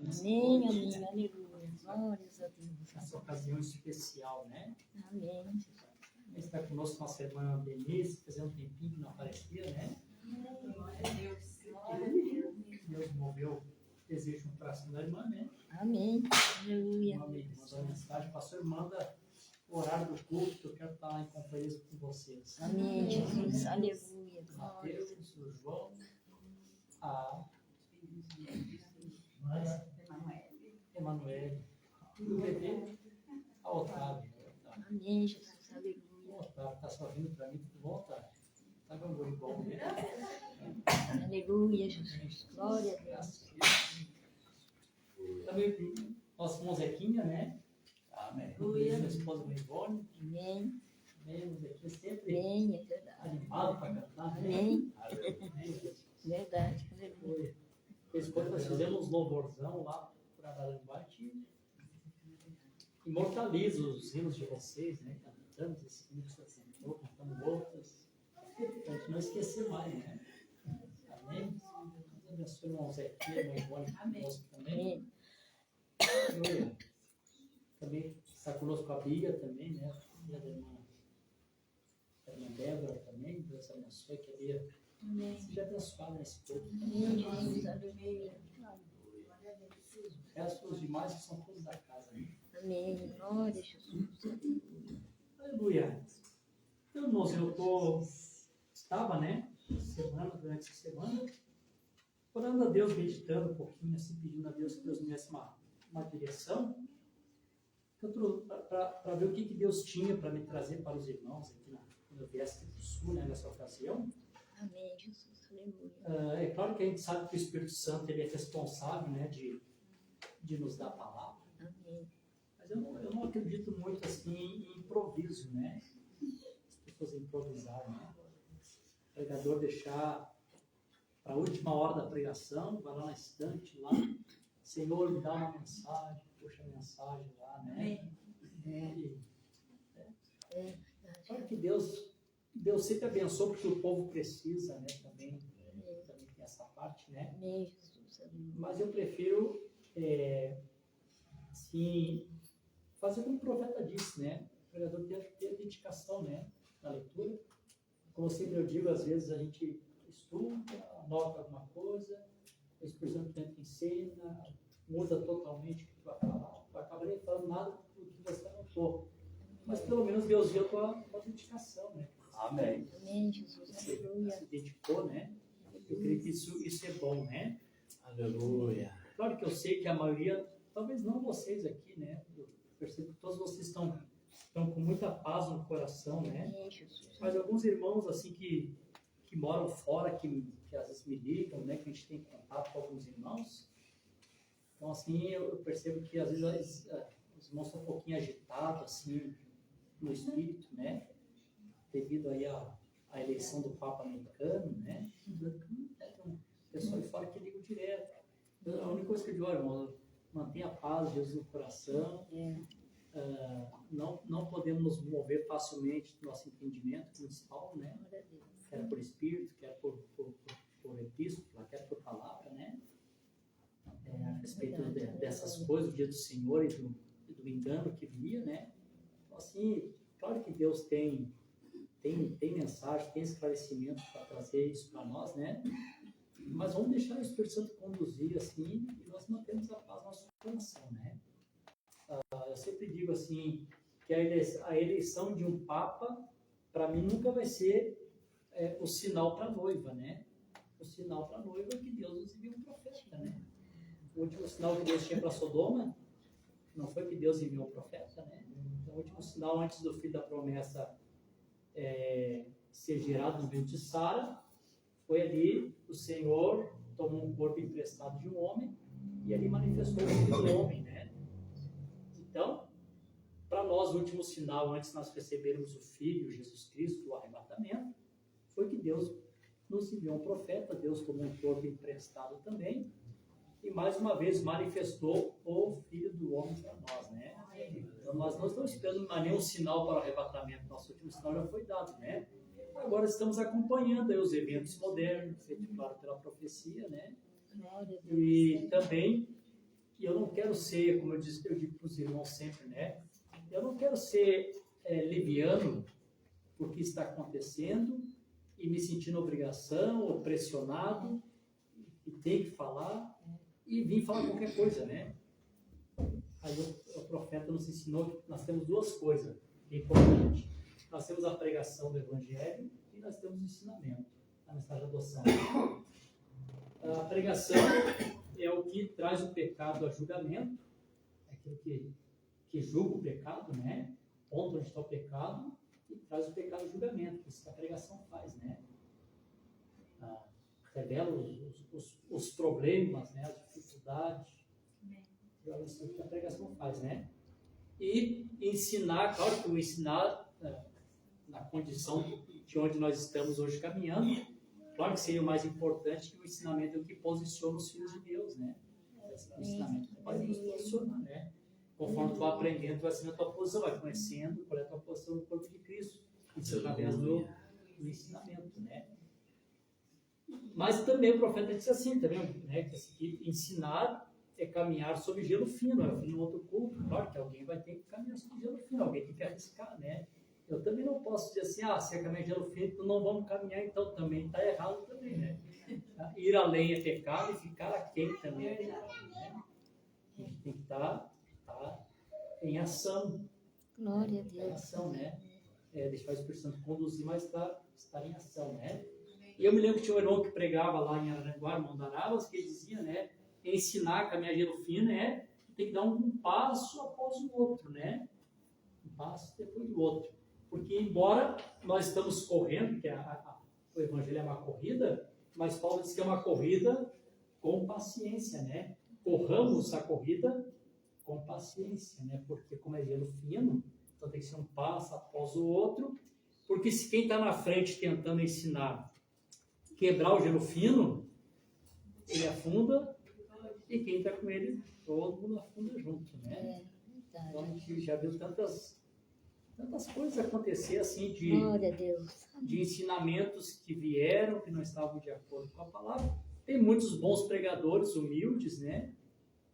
Amém, amém, aleluia. Glórias a Deus. Nessa ocasião especial, né? Amém. Está conosco nossa irmã Denise, fazendo um tempinho que não aparecia, né? Deus moveu o desejo no coração da irmã, né? Amém, aleluia. Mandou uma mensagem, pastor, manda o horário do culto, que eu quero estar em companhia com vocês. Amém, Jesus, aleluia. Mateus, o João, a Emanuele, e o bebê, a Otávio. Amém, Jesus, aleluia. Otávio está só vindo para mim, tudo bom, Otávio? Tá com um guri bom, né? Aleluia, Jesus. Glória a Deus. Também nosso irmão Zequinha, né? Amém. Minha esposa Ivone. Amém. O Zequinha sempre Amém, é verdade. animado para cantar, né? Amém. Amém. Verdade, aleluia. Depois nós fizemos um louvorzão lá para Araranguá, imortaliza os hinos de vocês, né? Cantamos esse hino que você cantou, cantamos outros. Para a gente não esquecer mais, né? Amém? Deus abençoe o irmão Zequinha, o irmão Ivone conosco também. Amém. Também está conosco a Bia também, né? A irmã Débora também. Deus abençoe, que a Bia seja abençoada nesse povo. Amém, Jesus, aleluia. O resto, os demais que são todos da casa, né? Amém, glória a Jesus. Aleluia. Então, irmãos, estava, né? Durante essa semana, orando a Deus, meditando um pouquinho, assim, pedindo a Deus que Deus me desse uma direção, para ver o que Deus tinha para me trazer para os irmãos aqui quando eu viesse aqui do Sul, né, nessa ocasião. Amém, Jesus, aleluia. É claro que a gente sabe que o Espírito Santo ele é responsável, né, de nos dar a palavra. Amém. Mas eu não acredito muito assim em improviso, né? As pessoas improvisarem, né? O pregador deixar para a última hora da pregação, vai lá na estante, lá, Senhor, me dá uma mensagem, puxa a mensagem lá, né? Claro que Deus sempre abençoa, porque o povo precisa, né? Também tem essa parte, né? Amém, Jesus, aleluia. Mas eu prefiro, assim, fazer como o profeta disse, né? O pregador ter a dedicação, né? Na leitura. Como sempre eu digo, às vezes a gente estuda, anota alguma coisa, o Espírito Santo entra em cena, muda totalmente o que tu vai falar, tu acaba nem falando nada do que você anotou. Mas pelo menos Deus viu a tua dedicação, né? Amém. Amém, Jesus, Você aleluia. se dedicou, né? Eu creio que isso é bom, né? Aleluia. Claro que eu sei que a maioria, talvez não vocês aqui, né? Eu percebo que todos vocês estão com muita paz no coração, né? Amém, Jesus. Mas alguns irmãos, assim, que moram fora, que às vezes me ligam, né? Que a gente tem contato com alguns irmãos. Então, assim, eu percebo que às vezes os irmãos estão um pouquinho agitados, assim, no espírito, né? Devido aí à eleição do Papa americano, né? Então, pessoal de fora que ligam direto. A única coisa que eu digo, olha, irmão, mantenha a paz de Jesus no coração. Não podemos nos mover facilmente do nosso entendimento principal, né? Quer por espírito, quer por epístola, quer por palavra, né? A respeito dessas coisas, do dia do Senhor e do engano que via, né? Então, assim, claro que Deus tem mensagem, tem esclarecimento para trazer isso para nós, né? Mas vamos deixar o Espírito Santo conduzir, assim, e nós mantemos a paz no nosso coração, né? Eu sempre digo, assim, que a eleição de um Papa, para mim, nunca vai ser o sinal para a noiva, né? O sinal para a noiva é que Deus nos enviou um profeta, né? O último sinal que Deus tinha para Sodoma não foi que Deus enviou um profeta, né? Então, o último sinal antes do filho da promessa ser gerado no ventre de Sara foi ali o Senhor tomou um corpo emprestado de um homem e ali manifestou o filho do homem, né? Então, para nós, o último sinal antes de nós recebermos o Filho, Jesus Cristo, o arrebatamento, foi que Deus nos enviou um profeta, Deus tomou um corpo emprestado também, e mais uma vez manifestou o Filho do Homem para nós, né? Então nós não estamos esperando nenhum sinal para o arrebatamento, nosso último sinal já foi dado, né? Agora estamos acompanhando aí os eventos modernos, feito claro pela profecia, né? E também quero ser, como eu digo para os irmãos sempre, né? Eu não quero ser leviano porque está acontecendo e me sentindo obrigação ou pressionado e tem que falar e vir falar qualquer coisa, né? Aí o profeta nos ensinou que nós temos duas coisas que é importante. Nós temos a pregação do Evangelho e nós temos o ensinamento, a mensagem da adoção. A pregação é o que traz o pecado a julgamento, é aquilo que julga o pecado, né? Ponto onde está o pecado e traz o pecado a julgamento, isso que a pregação faz, né? Revela os problemas, né? As dificuldades, é isso que a pregação faz, né? E ensinar, claro que o ensinar na condição de onde nós estamos hoje caminhando, claro que seria o mais importante que o ensinamento é o que posiciona os filhos de Deus, né? O ensinamento pode nos posicionar, né? Conforme tu vai aprendendo, tu vai sendo a tua posição, vai conhecendo qual é a tua posição no corpo de Cristo. Isso através do ensinamento, né? Mas também o profeta disse assim, também, né? Que ensinar é caminhar sobre gelo fino. Eu fui num outro culto, claro que alguém vai ter que caminhar sobre gelo fino, alguém tem que arriscar, né? Eu também não posso dizer assim, se é caminhar gelo fino, então não vamos caminhar, então também está errado também, né? Ir além é pecado e ficar aquém também é pecado, né? A gente tem que estar em ação. Glória a Deus. Em ação, né? Deixar o Espírito Santo conduzir, mas estar em ação, né? E eu me lembro que tinha um irmão que pregava lá em Araranguá, Mondaravas, que ele dizia, né? Ensinar a caminhar gelo fino tem que dar um passo após o outro, né? Um passo depois do outro. Porque embora nós estamos correndo, que o Evangelho é uma corrida, mas Paulo diz que é uma corrida com paciência, né? Corramos a corrida com paciência, né? Porque como é gelo fino, então tem que ser um passo após o outro, porque se quem está na frente tentando ensinar quebrar o gelo fino, ele afunda, e quem está com ele, todo mundo afunda junto, né? Então a gente já viu tantas coisas acontecer assim de ensinamentos que vieram, que não estavam de acordo com a palavra. Tem muitos bons pregadores humildes, né?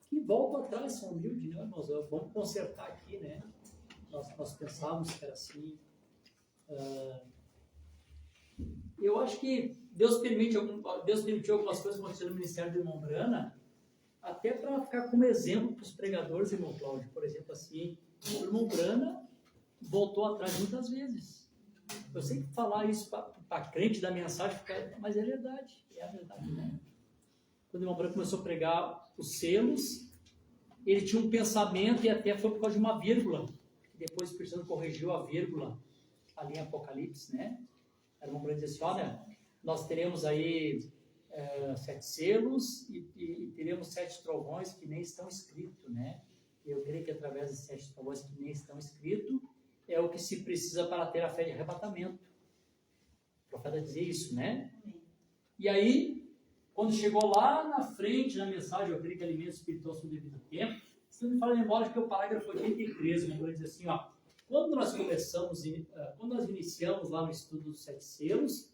Que voltam atrás, são humildes, né, irmãos? Vamos consertar aqui, né? Nós pensávamos que era assim. Eu acho que Deus permitiu algumas coisas acontecendo no ministério do irmão Brana, até para ficar como exemplo para os pregadores, irmão Cláudio. Por exemplo, assim, o irmão Brana voltou atrás muitas vezes. Eu sei que falar isso para crente da mensagem, mas é verdade, né? Quando o irmão Brana começou a pregar os selos, ele tinha um pensamento e até foi por causa de uma vírgula. Depois o Espírito Santo corrigiu a vírgula ali em Apocalipse, né? O irmão Brana disse assim, olha, nós teremos aí 7 selos e teremos 7 trovões que nem estão escritos, né? Eu creio que através desses 7 trovões que nem estão escritos é o que se precisa para ter a fé de arrebatamento. O profeta dizia isso, né? E aí, quando chegou lá na frente, na mensagem, eu creio que alimento espiritual sobre o devido tempo, se não me fala a memória que o parágrafo 83, né? Ele diz assim, quando nós iniciamos lá no estudo dos 7 selos,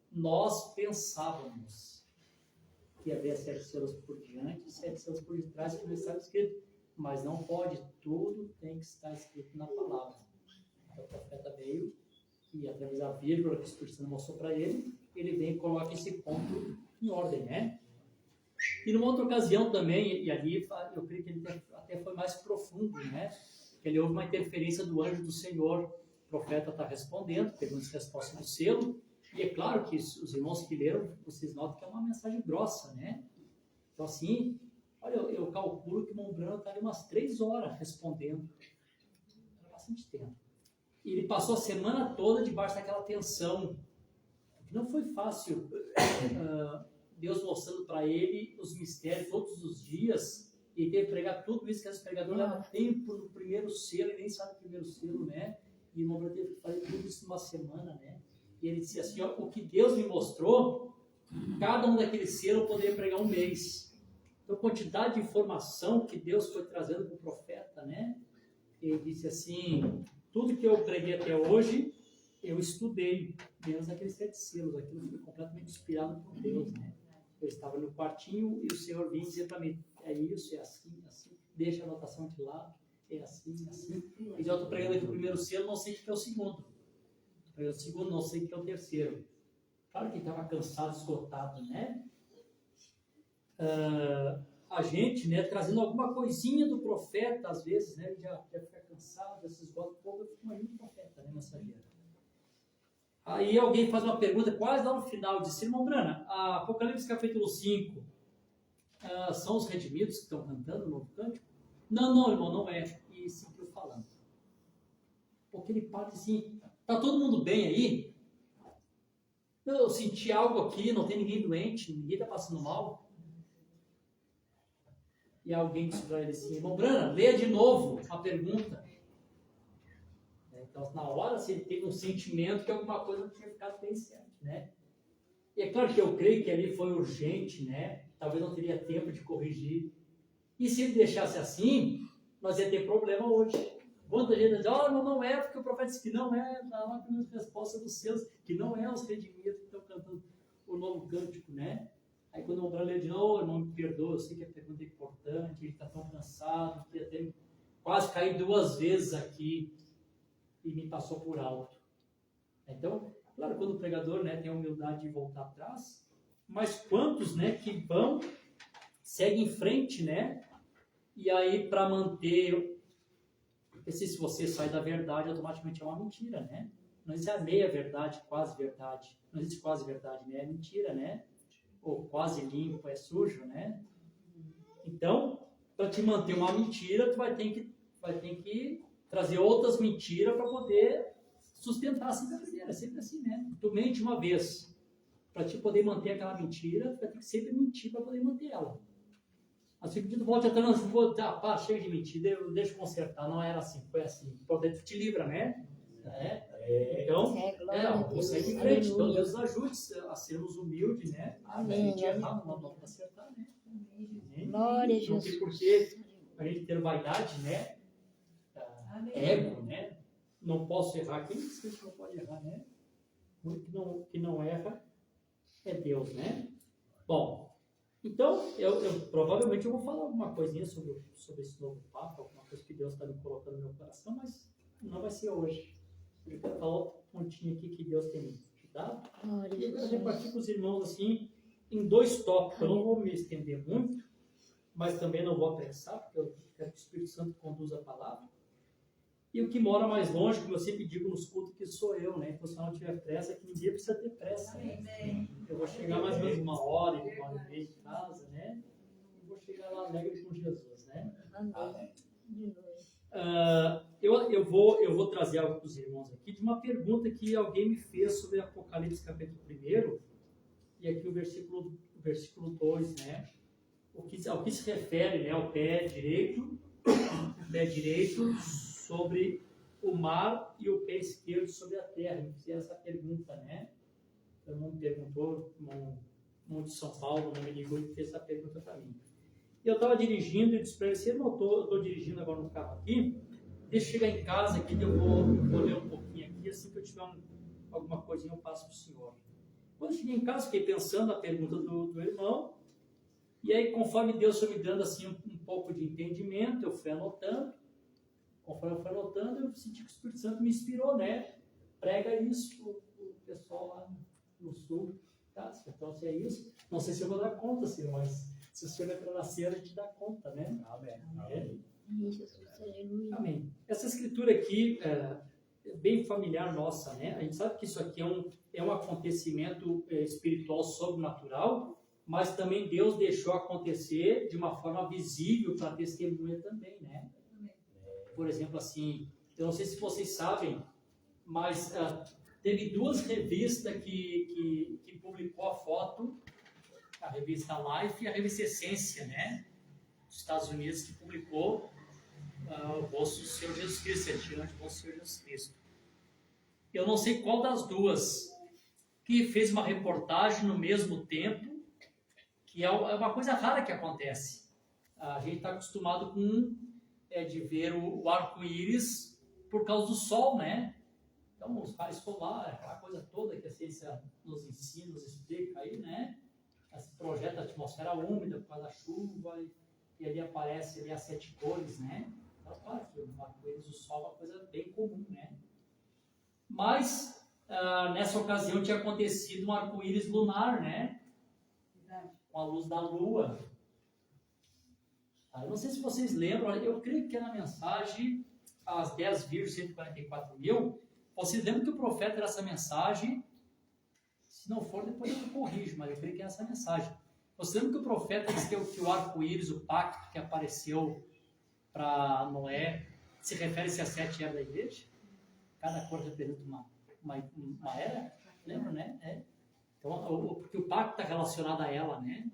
nós pensávamos que havia 7 selos por diante e 7 selos por detrás, que não estava escrito. Mas não pode, tudo tem que estar escrito na palavra. Então, o profeta veio e, através da vírgula que o Espírito Santo mostrou para ele, ele vem e coloca esse ponto em ordem, né? E numa outra ocasião também, e ali eu creio que ele até foi mais profundo, né? Que ele houve uma interferência do anjo do Senhor. O profeta está respondendo, pegando essa resposta do selo. E é claro que os irmãos que leram, vocês notam que é uma mensagem grossa, né? Então, assim, olha, eu calculo que o irmão Brana está ali umas 3 horas respondendo. Era bastante tempo. E ele passou a semana toda debaixo daquela tensão. Não foi fácil. Deus mostrando para ele os mistérios todos os dias. E teve que pregar tudo isso que os pregadores levam tempo no primeiro selo. Ele nem sabe o primeiro selo, né? E o irmão Brana teve que fazer tudo isso numa semana, né? E ele disse assim, o que Deus me mostrou, cada um daqueles selos eu poderia pregar um mês. Então, a quantidade de informação que Deus foi trazendo para o profeta, né? Ele disse assim, tudo que eu preguei até hoje, eu estudei, menos aqueles 7 selos, aquilo foi completamente inspirado por Deus, né? Eu estava no quartinho e o Senhor vinha dizer para mim, é isso, é assim, assim. deixa a anotação de lado, é assim, assim. E já estou pregando aqui o primeiro selo, não sei o que é o segundo. Estou pregando o segundo, não sei o que é o terceiro. Claro que estava cansado, esgotado, né? A gente, né, trazendo alguma coisinha do profeta, às vezes, né, já fica cansado, já se esgota um pouco, eu fico imaginando o profeta, né, mensageiro. Aí alguém faz uma pergunta, quase lá no final, disse, irmão Brana, Apocalipse capítulo 5, são os redimidos que estão cantando o novo cântico? Não, irmão, não é. E seguiu falando. Porque ele fala assim, tá todo mundo bem aí? Eu senti algo aqui, não tem ninguém doente, ninguém está passando mal. E alguém disse para ele assim, irmão Brana, leia de novo a pergunta. Então, na hora, se ele teve um sentimento que alguma coisa não tinha ficado bem certo, né? E é claro que eu creio que ali foi urgente, né? Talvez não teria tempo de corrigir. E se ele deixasse assim, nós ia ter problema hoje. Quanta gente diz, não é, porque o profeta disse que não é, dá uma resposta dos seus, que não é os redimidos que estão cantando o novo cântico, né? Aí quando o irmão lê de novo, irmão, me perdoa, eu sei que a pergunta é importante, ele está tão cansado, que até quase caí 2 vezes aqui e me passou por alto. Então, claro, quando o pregador, né, tem a humildade de voltar atrás, mas quantos, né, que vão, seguem em frente, né? E aí, para manter, porque se você sai da verdade, automaticamente é uma mentira, né? Não existe a meia verdade, quase verdade. Não existe quase verdade, né? É mentira, né? Ou quase limpo, é sujo, né? Então, para te manter uma mentira, tu vai ter que trazer outras mentiras para poder sustentar essa verdadeira. É sempre assim, né? Tu mente uma vez, para te poder manter aquela mentira, tu vai ter que sempre mentir para poder manter ela. Assim que tu volta a chega de mentira, deixa eu consertar, não era assim, foi assim. Por dentro te livra, né? Então, vou sair de frente. Então, Deus nos ajude a sermos humildes, né? A gente errar, não vamos acertar, né? Glória a Jesus. Não tem porquê a gente ter vaidade, né? Ego, né? Não posso errar. Quem disse que a gente não pode errar, né? O único que não erra é Deus, né? Bom, então, provavelmente eu vou falar alguma coisinha sobre esse novo Papa, alguma coisa que Deus está me colocando no meu coração, mas não vai ser hoje. Eu quero falar um pontinho aqui que Deus tem te dado. E eu quero repartir com os irmãos assim, em 2 tópicos. Eu não vou me estender muito, mas também não vou apressar, porque eu quero que o Espírito Santo conduza a palavra. E o que mora mais longe, como eu sempre digo nos cultos, que sou eu, né? Então, se eu não tiver pressa, que ninguém precisa ter pressa. Né? Eu vou chegar mais ou menos 1 hora e meia de casa, né? E vou chegar lá alegre com Jesus, né? Amém. Eu vou trazer algo para os irmãos aqui de uma pergunta que alguém me fez sobre Apocalipse capítulo 1, e aqui o versículo 2, né? Ao que se refere, né, ao pé direito sobre o mar e o pé esquerdo sobre a terra. Me fizeram essa pergunta, né? Todo mundo perguntou, um de São Paulo me ligou e fez essa pergunta para mim. E eu estava dirigindo e disse para ele, se eu não estou dirigindo agora no carro aqui, deixa eu chegar em casa aqui, que eu vou ler um pouquinho aqui, assim que eu tiver alguma coisinha eu passo para o senhor. Quando eu cheguei em casa, fiquei pensando a pergunta do irmão, e aí conforme Deus foi me dando assim um pouco de entendimento, eu fui anotando. Conforme eu fui anotando, eu senti que o Espírito Santo me inspirou, né? Prega isso o pessoal lá no sul. Tá? Então, se é isso, não sei se eu vou dar conta, senhor, mas se o senhor entrar na cena, a gente dá conta, né? Amém. Amém. Essa escritura aqui é bem familiar nossa, né? A gente sabe que isso aqui é um acontecimento espiritual sobrenatural, mas também Deus deixou acontecer de uma forma visível para testemunha também, né? Por exemplo, assim, eu não sei se vocês sabem, mas teve 2 revistas que publicou a foto, a revista Life e a revista Essência, né? Dos Estados Unidos, que publicou o rosto do Senhor Jesus Cristo, diante do Senhor Jesus Cristo. Eu não sei qual das 2 que fez uma reportagem no mesmo tempo, que é uma coisa rara que acontece. A gente está acostumado de ver o arco-íris por causa do sol, né? Então, os raios solares, aquela coisa toda que a ciência nos ensina, nos explica aí, né? Esse projeto da atmosfera úmida por causa da chuva, e ali aparece ali as 7 cores, né? Então, claro que o arco-íris, o sol é uma coisa bem comum, né? Mas, nessa ocasião tinha acontecido um arco-íris lunar, né? Com a luz da lua. Eu não sei se vocês lembram, eu creio que é na mensagem, as 10 virgens, 144 mil, vocês lembram que o profeta era essa mensagem? Se não for, depois eu corrijo, mas eu creio que é essa mensagem. Você lembra que o profeta disse que o arco-íris, o pacto que apareceu para Noé, se refere-se às 7 eras da igreja? Cada cor representa uma era? Lembra, né? Então, porque o pacto está relacionado a ela, né?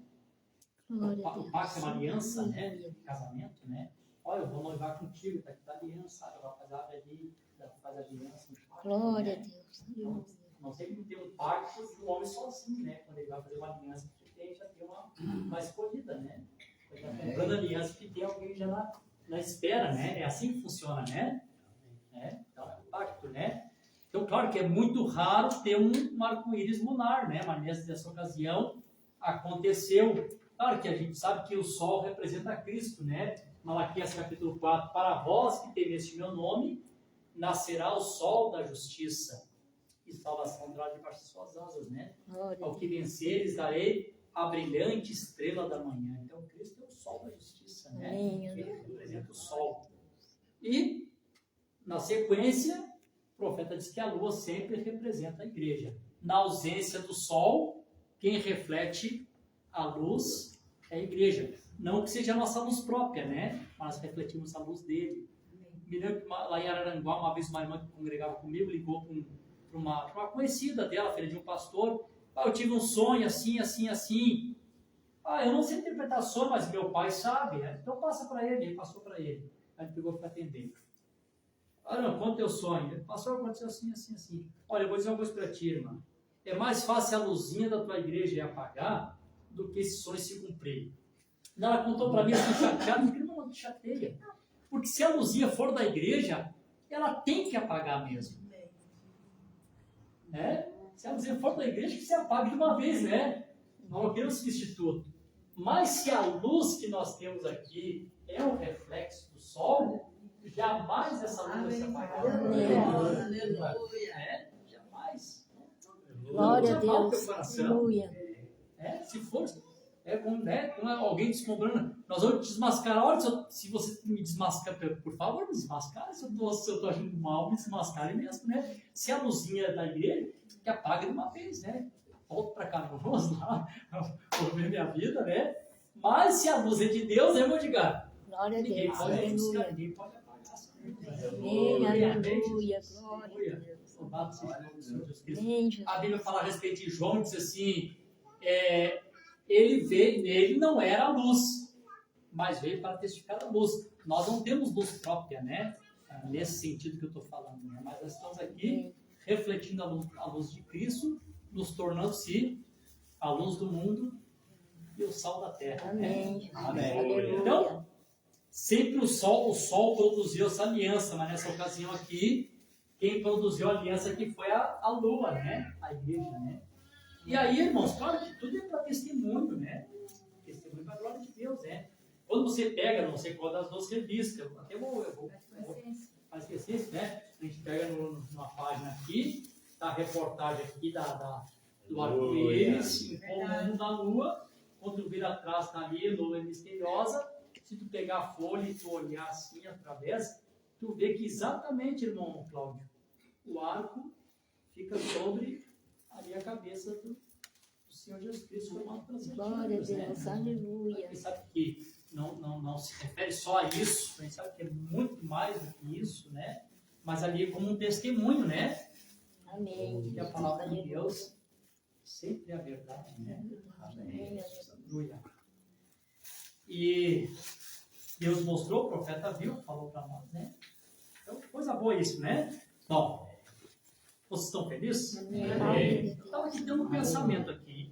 O pacto é uma aliança, né? Casamento, né? Olha, eu vou noivar contigo, tá aqui a aliança, o rapaziada ali, faz a aliança. Glória a Deus. Então, não sempre tem um pacto de um homem sozinho, né? Quando ele vai fazer uma aliança, porque já tem uma escolhida, né? Ele está comprando aliança que tem alguém já na espera, né? É assim que funciona, né? Então, é um pacto, né? Então, claro que é muito raro ter um arco-íris lunar, né? Mas nessa ocasião aconteceu. Claro que a gente sabe que o sol representa Cristo, né? Malaquias capítulo 4, para vós que temeis meu nome, nascerá o sol da justiça e salvação dirá debaixo de suas asas, né? Ao que venceres darei a brilhante estrela da manhã. Então, Cristo é o sol da justiça, né? Ele representa o sol. E, na sequência, o profeta diz que a lua sempre representa a igreja. Na ausência do sol, quem reflete a luz é a igreja. Não que seja a nossa luz própria, né? Mas refletimos a luz dele. Me lembro que lá em Araranguá, uma vez uma irmã que congregava comigo ligou para uma conhecida dela, filha de um pastor. Eu tive um sonho assim, assim, assim. Eu não sei interpretar sonho, mas meu pai sabe. Então passa para ele. Ele passou para ele. Aí ele pegou para atender. Não, conta teu sonho. Ele passou, aconteceu assim, assim, assim. Olha, eu vou dizer uma coisa para ti, irmã. É mais fácil a luzinha da tua igreja apagar do que esse sonho se cumprir. Ela contou para mim assim, chateada, eu falei, não te chateia. Porque se a luzinha for da igreja, ela tem que apagar mesmo. Se a luzinha for da igreja, que se apague de uma vez, né? Não queremos substituto. Mas se a luz que nós temos aqui é o reflexo do sol, jamais essa luz vai se apagar. Jamais. Glória a Deus. Aleluia. Se for... como alguém descobrando, nós vamos desmascarar. Olha, se você me desmascar, por favor, me desmascar. Se eu estou agindo mal, me desmascare mesmo, né? Se a luzinha da igreja, que apaga de uma vez, né? Volto para cá, vamos lá, vou ver minha vida, né? Mas se a luz é de Deus, eu diga, glória a Deus. Ninguém pode apagar essa luz. Aleluia, glória a Deus. Louvado seja o nome do Senhor Jesus Cristo. A Bíblia fala a respeito de João, diz assim, ele não era a luz, mas veio para testificar a luz. Nós não temos luz própria, né? Nesse sentido que eu estou falando, né? Mas nós estamos aqui refletindo a luz de Cristo, nos tornando-se a luz do mundo e o sal da terra. Amém. Né? Amém. Então, sempre o sol produziu essa aliança, mas nessa ocasião aqui, quem produziu a aliança aqui foi a lua, né? A igreja, né? E aí, irmãos, claro que tudo é para testemunho, né? Testemunho para a glória de Deus, né? Quando você pega, não sei qual das duas revistas, eu vou fazer isso, né? A gente pega numa página aqui, tá a reportagem aqui do arco-íris, com o mundo da lua, quando tu vira atrás, tá ali, lua misteriosa. Se tu pegar a folha e tu olhar assim através, tu vê que exatamente, irmão Cláudio, o arco fica sobre ali a cabeça do Senhor Jesus Cristo, formado pelas glória a Deus, né? Aleluia. A gente sabe que não se refere só a isso, a gente sabe que é muito mais do que isso, né? Mas ali é como um testemunho, né? Amém. Que a palavra de Deus sempre é a verdade, né? Amém. Aleluia. E Deus mostrou, o profeta viu, falou para nós, né? Então, coisa boa isso, né? Bom, vocês estão felizes? Amém. Eu estava aqui tendo um pensamento aqui.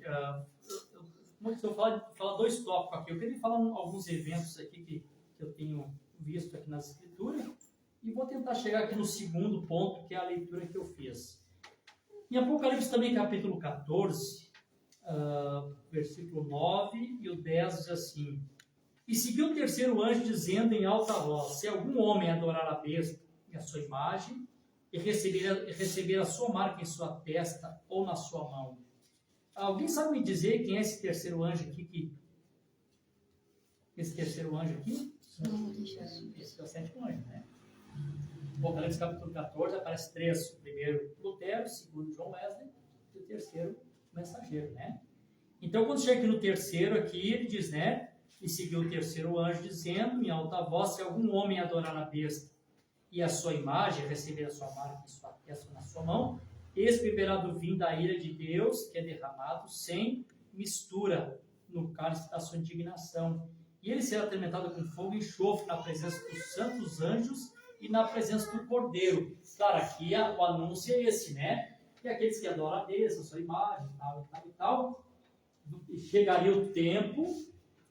Eu falar 2 tópicos aqui. Eu queria falar alguns eventos aqui que eu tenho visto aqui nas escrituras e vou tentar chegar aqui no segundo ponto, que é a leitura que eu fiz. Em Apocalipse também, capítulo 14, versículo 9 e o 10 diz assim: E seguiu o terceiro anjo, dizendo em alta voz: se algum homem adorar a besta e a sua imagem, e receber a sua marca em sua testa ou na sua mão. Alguém sabe me dizer quem é esse terceiro anjo aqui? Esse terceiro anjo aqui? Esse é o sétimo anjo, né? No Apocalipse capítulo 14 aparece três: o primeiro Lutero, o segundo John Wesley e o terceiro mensageiro, né? Então, quando chega aqui no terceiro, aqui, ele diz, né? E seguiu o terceiro anjo, dizendo em alta voz: se algum homem adorar a besta e a sua imagem, receber a sua marca em sua testa na sua mão, esse beberá do vinho da ira de Deus, que é derramado sem mistura no cálice da sua indignação. E ele será atormentado com fogo e enxofre na presença dos santos anjos e na presença do Cordeiro. Claro, aqui o anúncio é esse, né? E aqueles que adoram a Deus, a sua imagem, tal. Chegaria o tempo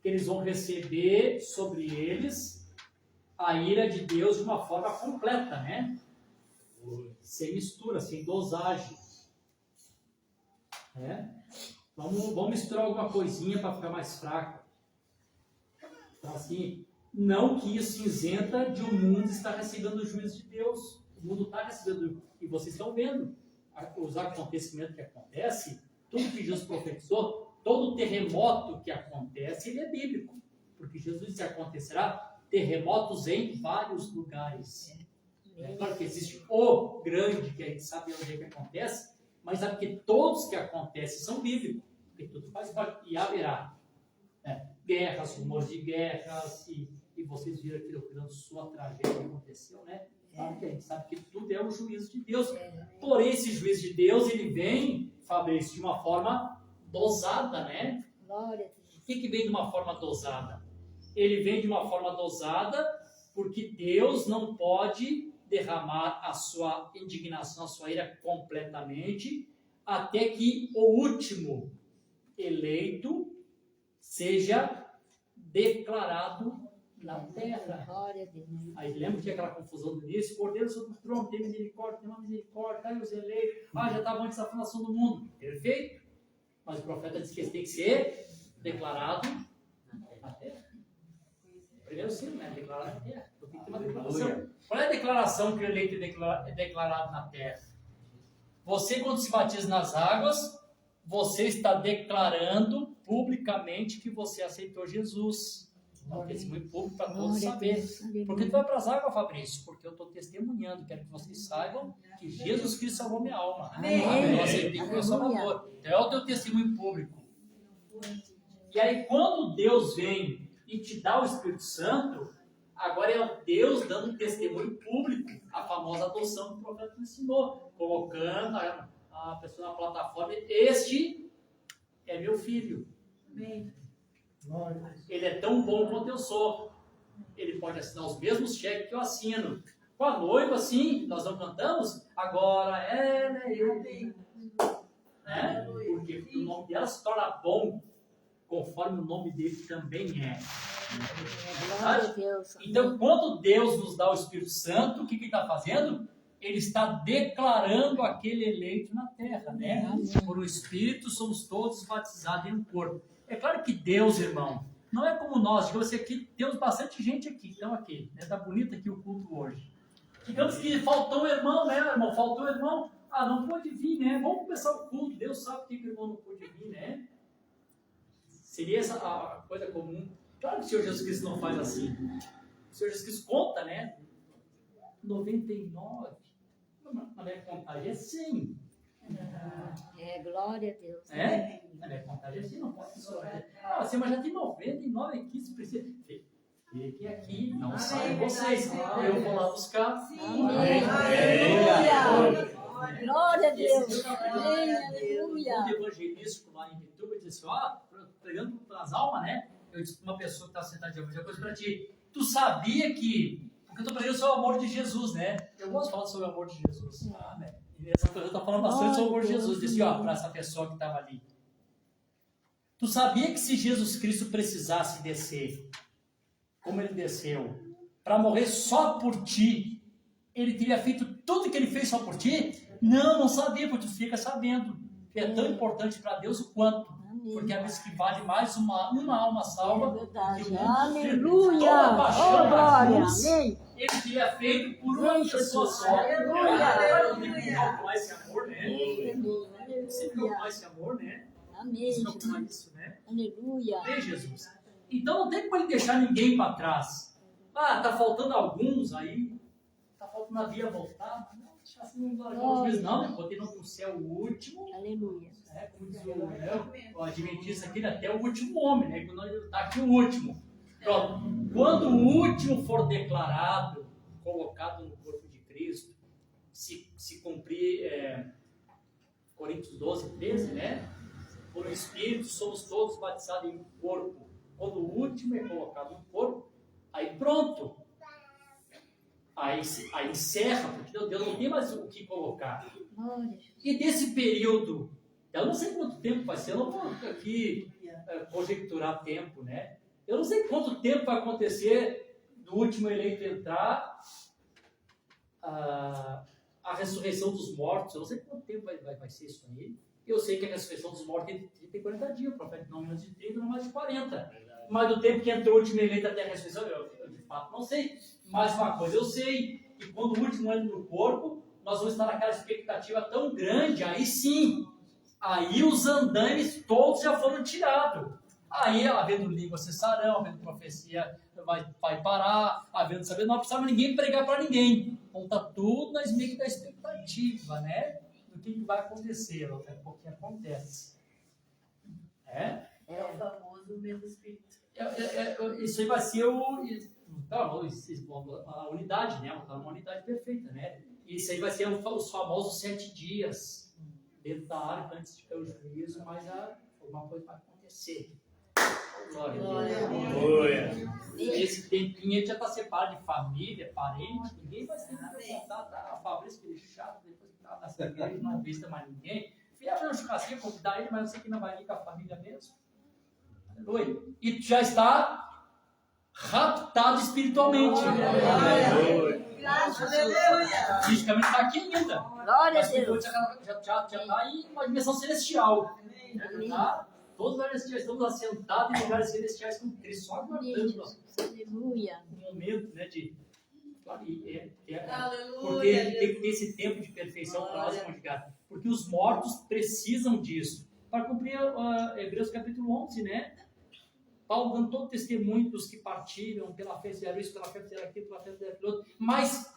que eles vão receber sobre eles a ira de Deus de uma forma completa, né? Sem mistura, sem dosagem. Vamos misturar alguma coisinha para ficar mais fraco. Então, assim, não que isso isenta de o mundo estar recebendo o juízo de Deus. O mundo está recebendo, e vocês estão vendo os acontecimentos que acontecem, tudo que Jesus profetizou, todo terremoto que acontece, ele é bíblico. Porque Jesus disse: acontecerá terremotos em vários lugares. É claro que existe o grande, que a gente sabe onde é que acontece, mas é porque todos que acontecem são bíblicos. Porque tudo faz parte. E haverá guerras, rumores de guerras, e vocês viram aqui no Rio Grande do Sul a tragédia que aconteceu, né? Claro que a gente sabe que tudo é o juízo de Deus. Porém, esse juízo de Deus, ele vem, Fabrício, de uma forma dosada, né? Glória a Deus. O que vem de uma forma dosada? Ele vem de uma forma dosada porque Deus não pode derramar a sua indignação, a sua ira completamente, até que o último eleito seja declarado na terra. Glória a Deus. Aí lembra que tinha aquela confusão do início: Cordeiro sobre o trono, tem misericórdia, tem uma misericórdia, tá aí os eleitos, já estava antes da fundação do mundo. Perfeito? Mas o profeta disse que ele tem que ser declarado na terra. Primeiro sim, né? Declarado na terra. Então tem que ter uma declaração. Qual é a declaração que o eleito é declarado na terra? Você, quando se batiza nas águas, você está declarando publicamente que você aceitou Jesus. Um testemunho público para todos saberem. Por que tu vai para as águas, Fabrício? Porque eu estou testemunhando. Quero que vocês saibam que Jesus Cristo salvou minha alma. Eu aceitei o meu Salvador. Então é o teu testemunho público. E aí, quando Deus vem e te dá o Espírito Santo, agora é Deus dando um testemunho público, a famosa adoção que o profeta ensinou, colocando a pessoa na plataforma: este é meu filho. Ele é tão bom quanto eu sou. Ele pode assinar os mesmos cheques que eu assino. Com a noiva, assim, nós não cantamos? Agora ela é ele. Né? Porque o nome dela se torna bom conforme o nome dele também é. Glória a Deus. Então, quando Deus nos dá o Espírito Santo, o que ele está fazendo? Ele está declarando aquele eleito na terra, né? Por o Espírito somos todos batizados em um corpo. É claro que Deus, irmão, não é como nós. Digamos assim, aqui temos bastante gente aqui. Então, aqui, né? Tá bonito aqui o culto hoje. Digamos que faltou o irmão, né, irmão? Faltou o irmão. Não pôde vir, né? Vamos começar o culto. Deus sabe por que o irmão não pôde vir, né? Seria essa a coisa comum. Claro que o Senhor Jesus Cristo não faz assim. O Senhor Jesus Cristo conta, né? 99. Mas é contagem é 100. Glória a Deus. Mas é contagem assim, não pode ser. Assim, mas já tem 99 aqui, se precisa. Fiquem aqui, não saem vocês. Eu vou lá buscar. Glória a Deus. Aleluia. Um evangelístico lá em Vituba disse assim: pregando para as almas, né? Eu disse para uma pessoa que estava sentada de uma coisa para ti. Tu sabia que. Porque eu estou pregando sobre o amor de Jesus, né? Eu gosto de falar sobre o amor de Jesus. E essa pessoa está falando bastante sobre o amor de Jesus. Disse para essa pessoa que estava ali: tu sabia que se Jesus Cristo precisasse descer, como ele desceu, para morrer só por ti, ele teria feito tudo que ele fez só por ti? Não sabia, porque tu fica sabendo que é tão importante para Deus o quanto. Porque a Bíblia diz que vale mais uma alma salva É verdade. que o mundo. Aleluia. Toda Oh, paixão da glória. cruz, Amém. ele teria feito por uma Amém, pessoa Jesus. só. Aleluia. Não tem como calcular esse amor, né? Amém. Não se calcular Aleluia. esse amor, né? Amém, Se calcular Jesus. isso, né? Aleluia. Vê, Jesus. Então não tem como ele deixar ninguém para trás. Ah, tá faltando alguns aí. Tá faltando a via voltar. Não, deixa assim, não, né? Botei no céu o último. Aleluia. Como diz o adventista aqui, até o último homem, né? Quando ele está aqui o último. Pronto. Quando o último for declarado, colocado no corpo de Cristo, se cumprir Coríntios 12, 13, né? Por Espírito somos todos batizados em um corpo. Quando o último é colocado no corpo, aí pronto. Aí encerra, porque Deus não tem mais o que colocar. Glória. E desse período, eu não sei quanto tempo vai ser, eu não vou aqui conjecturar tempo, né? Eu não sei quanto tempo vai acontecer do último eleito entrar, a ressurreição dos mortos, eu não sei quanto tempo vai ser isso aí. Eu sei que a ressurreição dos mortos é de 30 e 40 dias, o profeta não menos de 30, não mais de 40. Mas do tempo que entrou o último eleito até a ressurreição, eu de fato não sei. Mas uma coisa eu sei, que quando o último entra no corpo, nós vamos estar naquela expectativa tão grande, aí sim, aí os andames todos já foram tirados. Aí, havendo língua cessarão, havendo profecia vai parar, havendo saber, não precisava ninguém pregar para ninguém. Então está tudo na meio da expectativa, né? Do que vai acontecer, daqui a pouquinho acontece. É o famoso mesmo Espírito. Isso aí vai ser a unidade, né? Uma unidade perfeita, né? Isso aí vai ser os famosos 7 dias dentro da arca antes de ter o juízo, mas alguma coisa vai acontecer. Glória a Deus. Esse tempinho a gente já está separado de família, parente, ninguém vai ser contato. A Fabrício, aquele chato, depois que estava na igreja, não vista mais ninguém. Filha, um churrasquinho, convidar ele, mas eu sei que não vai ir com a família mesmo. Aleluia. E tu já está raptado espiritualmente. Fisicamente está aqui ainda. Glória a Deus. Já está em uma dimensão celestial. Tá? Todos nós já estamos assentados em lugares celestiais com Cristo, só aguardando Aleluia. um momento, né, de... Porque Aleluia. tem que ter esse tempo de perfeição para nós conjugar. Porque os mortos precisam disso. Para cumprir Hebreus capítulo 11, né? Paulo dando todo testemunho dos que partiram, pela fé fizeram isso, pela fé fizeram aquilo, pela fé fizeram aquilo outro. Mas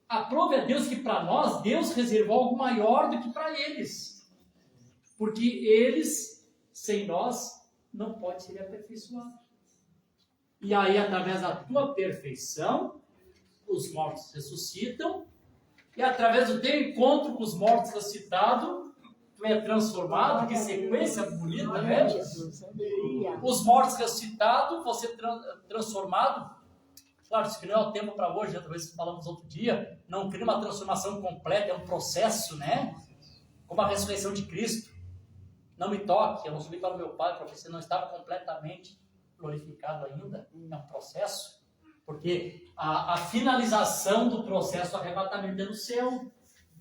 aprove a Deus que para nós, Deus reservou algo maior do que para eles. Porque eles... sem nós, não pode ser aperfeiçoado. E aí, através da tua perfeição, os mortos ressuscitam, e através do teu encontro com os mortos ressuscitados, tu é transformado, que sequência bonita, né? Os mortos ressuscitados, você transformado. Claro, isso que não é o tempo para hoje, talvez falamos outro dia, não cria uma transformação completa, é um processo, né? Como a ressurreição de Cristo. Não me toque, eu não subi para o meu Pai, porque você não estava completamente glorificado ainda. É um processo. Porque a finalização do processo do arrebatamento é no céu.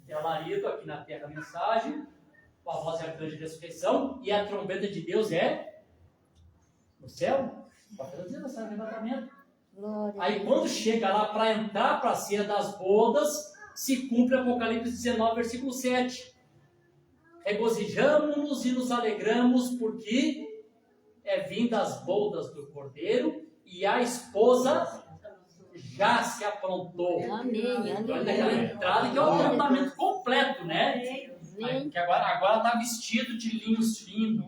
É alarido aqui na terra a mensagem, com a voz de arcanjo de ressurreição, e a trombeta de Deus é no céu. Está dizendo esse arrebatamento. Aí quando chega lá para entrar para a ceia das bodas, se cumpre Apocalipse 19, versículo 7. Regozijamo-nos e nos alegramos porque é vinda as bodas do Cordeiro e a esposa já se aprontou. Amém. Olha aquela entrada que é o aprontamento completo, né? Que agora está vestido de linhos finos,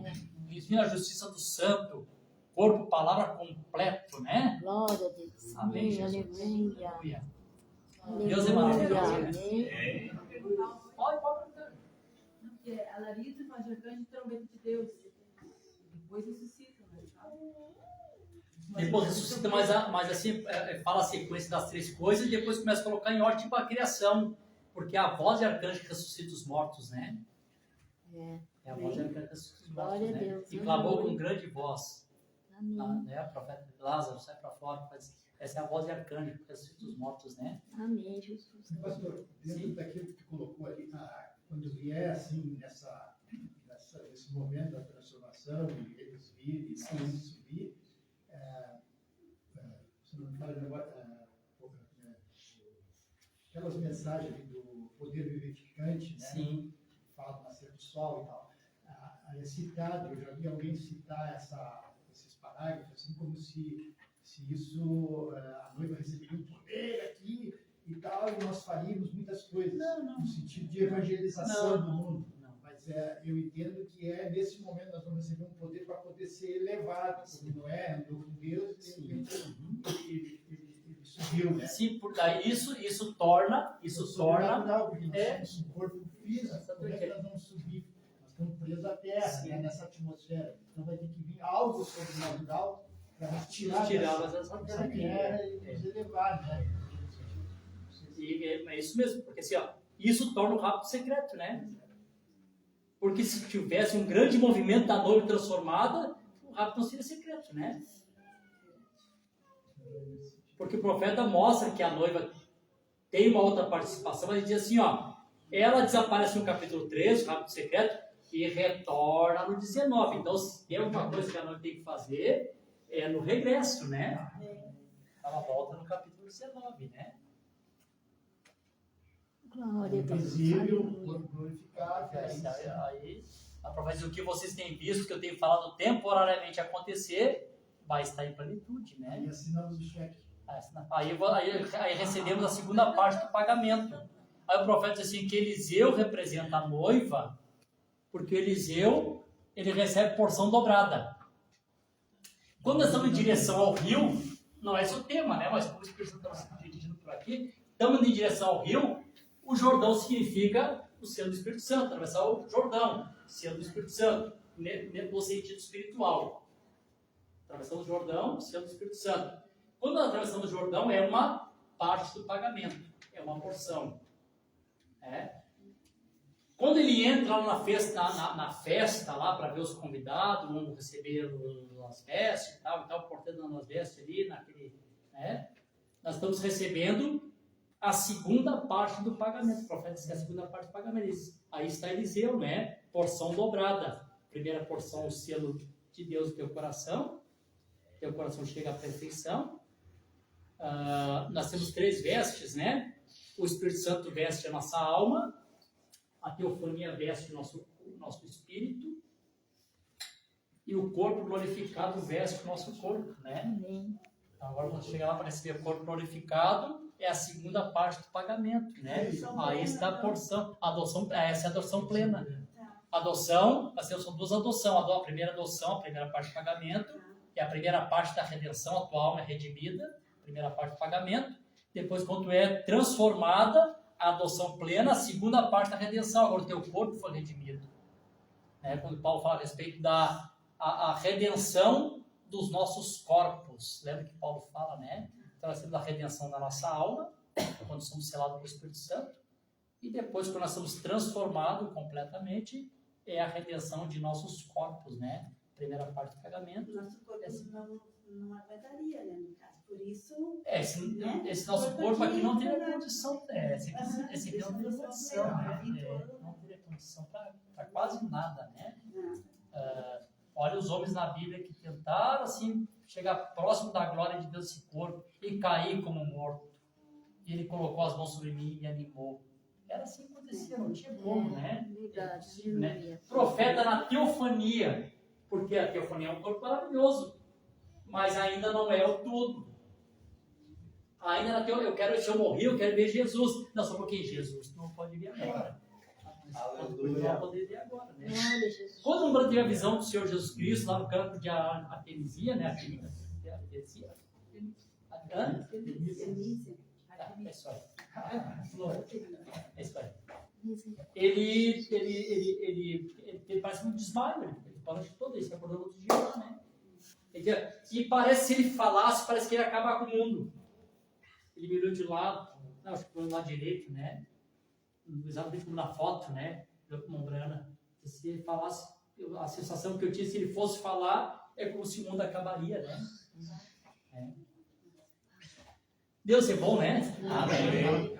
vestindo a justiça do santo, corpo, palavra completo, né? Glória a Deus. Amém, Jesus. Aleluia. Deus é maravilhoso. Amém. Pode. Porque alarido, mas arcanjo e trombeta de Deus. Depois ressuscita, né? Depois ressuscita, mas assim, fala a sequência das 3 coisas e depois começa a colocar em ordem tipo a criação. Porque é a voz de arcanjo que ressuscita os mortos, né? É a voz de arcanjo que ressuscita os mortos, Glória a né? Deus. E clamou com grande voz. Amém. Né? O profeta Lázaro sai para fora. Essa é a voz de arcanjo que ressuscita os mortos, né? Amém, Jesus. Pastor, dentro daquilo que tu colocou ali, quando vier assim, nessa esse momento da transformação, e eles virem e subir, se não me fala aquelas mensagens do poder vivificante, né? Sim. Fala do nascer do sol e tal. É citado, eu já vi alguém citar esses parágrafos, assim como se isso, a noiva receberia um poder aqui e tal, e nós faríamos muitas coisas, no sentido de evangelização do mundo. Mas eu entendo que nesse momento nós vamos receber um poder para poder ser elevado, como não andou com Deus, ele subiu, né? Sim, daí isso torna natural, porque nós somos um corpo físico, como é que nós vamos subir? Nós estamos presos à Terra, né, nessa atmosfera. Então vai ter que vir algo sobrenatural para nos tirar dessa terra e nos elevar, né? E é isso mesmo, porque assim, isso torna o rapto secreto, né? Porque se tivesse um grande movimento da noiva transformada, o rapto não seria secreto, né? Porque o profeta mostra que a noiva tem uma outra participação, mas ele diz assim, ela desaparece no capítulo 13, o rapto secreto, e retorna no 19. Então, se tem alguma coisa que a noiva tem que fazer, é no regresso, né? Ela volta no capítulo 19, né? Glória a Deus. Invisível, glorificado. Aí, a profecia diz, o que vocês têm visto, que eu tenho falado temporariamente acontecer, vai estar em plenitude, né? E assinamos o cheque. Aí recebemos a segunda parte do pagamento. Aí o profeta diz assim, que Eliseu representa a noiva, porque Eliseu, ele recebe porção dobrada. Quando nós estamos em direção ao rio, não é esse o tema, né? Mas como o Espírito Santo está se dirigindo por aqui, estamos em direção ao rio, o Jordão significa o selo do Espírito Santo, atravessar o Jordão, selo do Espírito Santo, no sentido espiritual. Atravessamos o Jordão, selo do Espírito Santo. Quando nós atravessamos o Jordão, é uma parte do pagamento, é uma porção. Quando ele entra lá na festa lá para ver os convidados, vamos receber as vestes e tal, o porteiro dando as vestes ali, nós estamos recebendo a segunda parte do pagamento. O profeta diz que é a segunda parte do pagamento. Aí está Eliseu, né? Porção dobrada. Primeira porção, o selo de Deus no teu coração chega à perfeição. Nós temos 3 vestes, né? O Espírito Santo veste a nossa alma, a teofania veste o nosso espírito, e o corpo glorificado veste o nosso corpo, né? Amém. Então, agora quando chegar lá para receber o corpo glorificado, é a segunda parte do pagamento, né? Aí está a porção, essa é a adoção plena. A adoção, são 2 adoções, a primeira adoção, a primeira parte do pagamento, é a primeira parte da redenção, a tua alma é redimida, primeira parte do pagamento. Depois, quando é transformada, a adoção plena, a segunda parte da redenção, agora o teu corpo foi redimido. Quando Paulo fala a respeito da a redenção dos nossos corpos, lembra que Paulo fala, né? Então, nós temos a redenção da nossa alma, quando somos selados pelo Espírito Santo, e depois, quando nós somos transformados completamente, é a redenção de nossos corpos, né? Primeira parte do pagamento. Nosso corpo não aguentaria, né, no caso. Por isso... Esse nosso corpo aqui não teria condição, esse aqui não teria condição, né? Não teria condição para quase nada, né? Olha os homens na Bíblia que tentaram, assim, chegar próximo da glória de Deus, esse corpo, e cair como morto. E ele colocou as mãos sobre mim e me animou. Era assim que acontecia, não tinha como, né? Verdade, né? Profeta na teofania, porque a teofania é um corpo maravilhoso, mas ainda não é o tudo. Ainda na teofania, se eu morrer, eu quero ver Jesus. Não, só porque Jesus não pode ver agora. Não vai poder ver agora, né? Quando um branco teve a visão do Senhor Jesus Cristo lá no campo de Artemisia, né? É isso aí. É isso aí. Ele parece um desmaio, ele fala de todo isso, acordou outro dia lá, né? E parece, se ele falasse, parece que ele ia acabar com o mundo. Ele mirou de lado, acho que foi do lado direito, né? Exatamente como na foto, né? Da Mombrana. Se ele falasse, a sensação que eu tinha, se ele fosse falar, é como se o mundo acabaria, né? Deus é bom, né? Amém.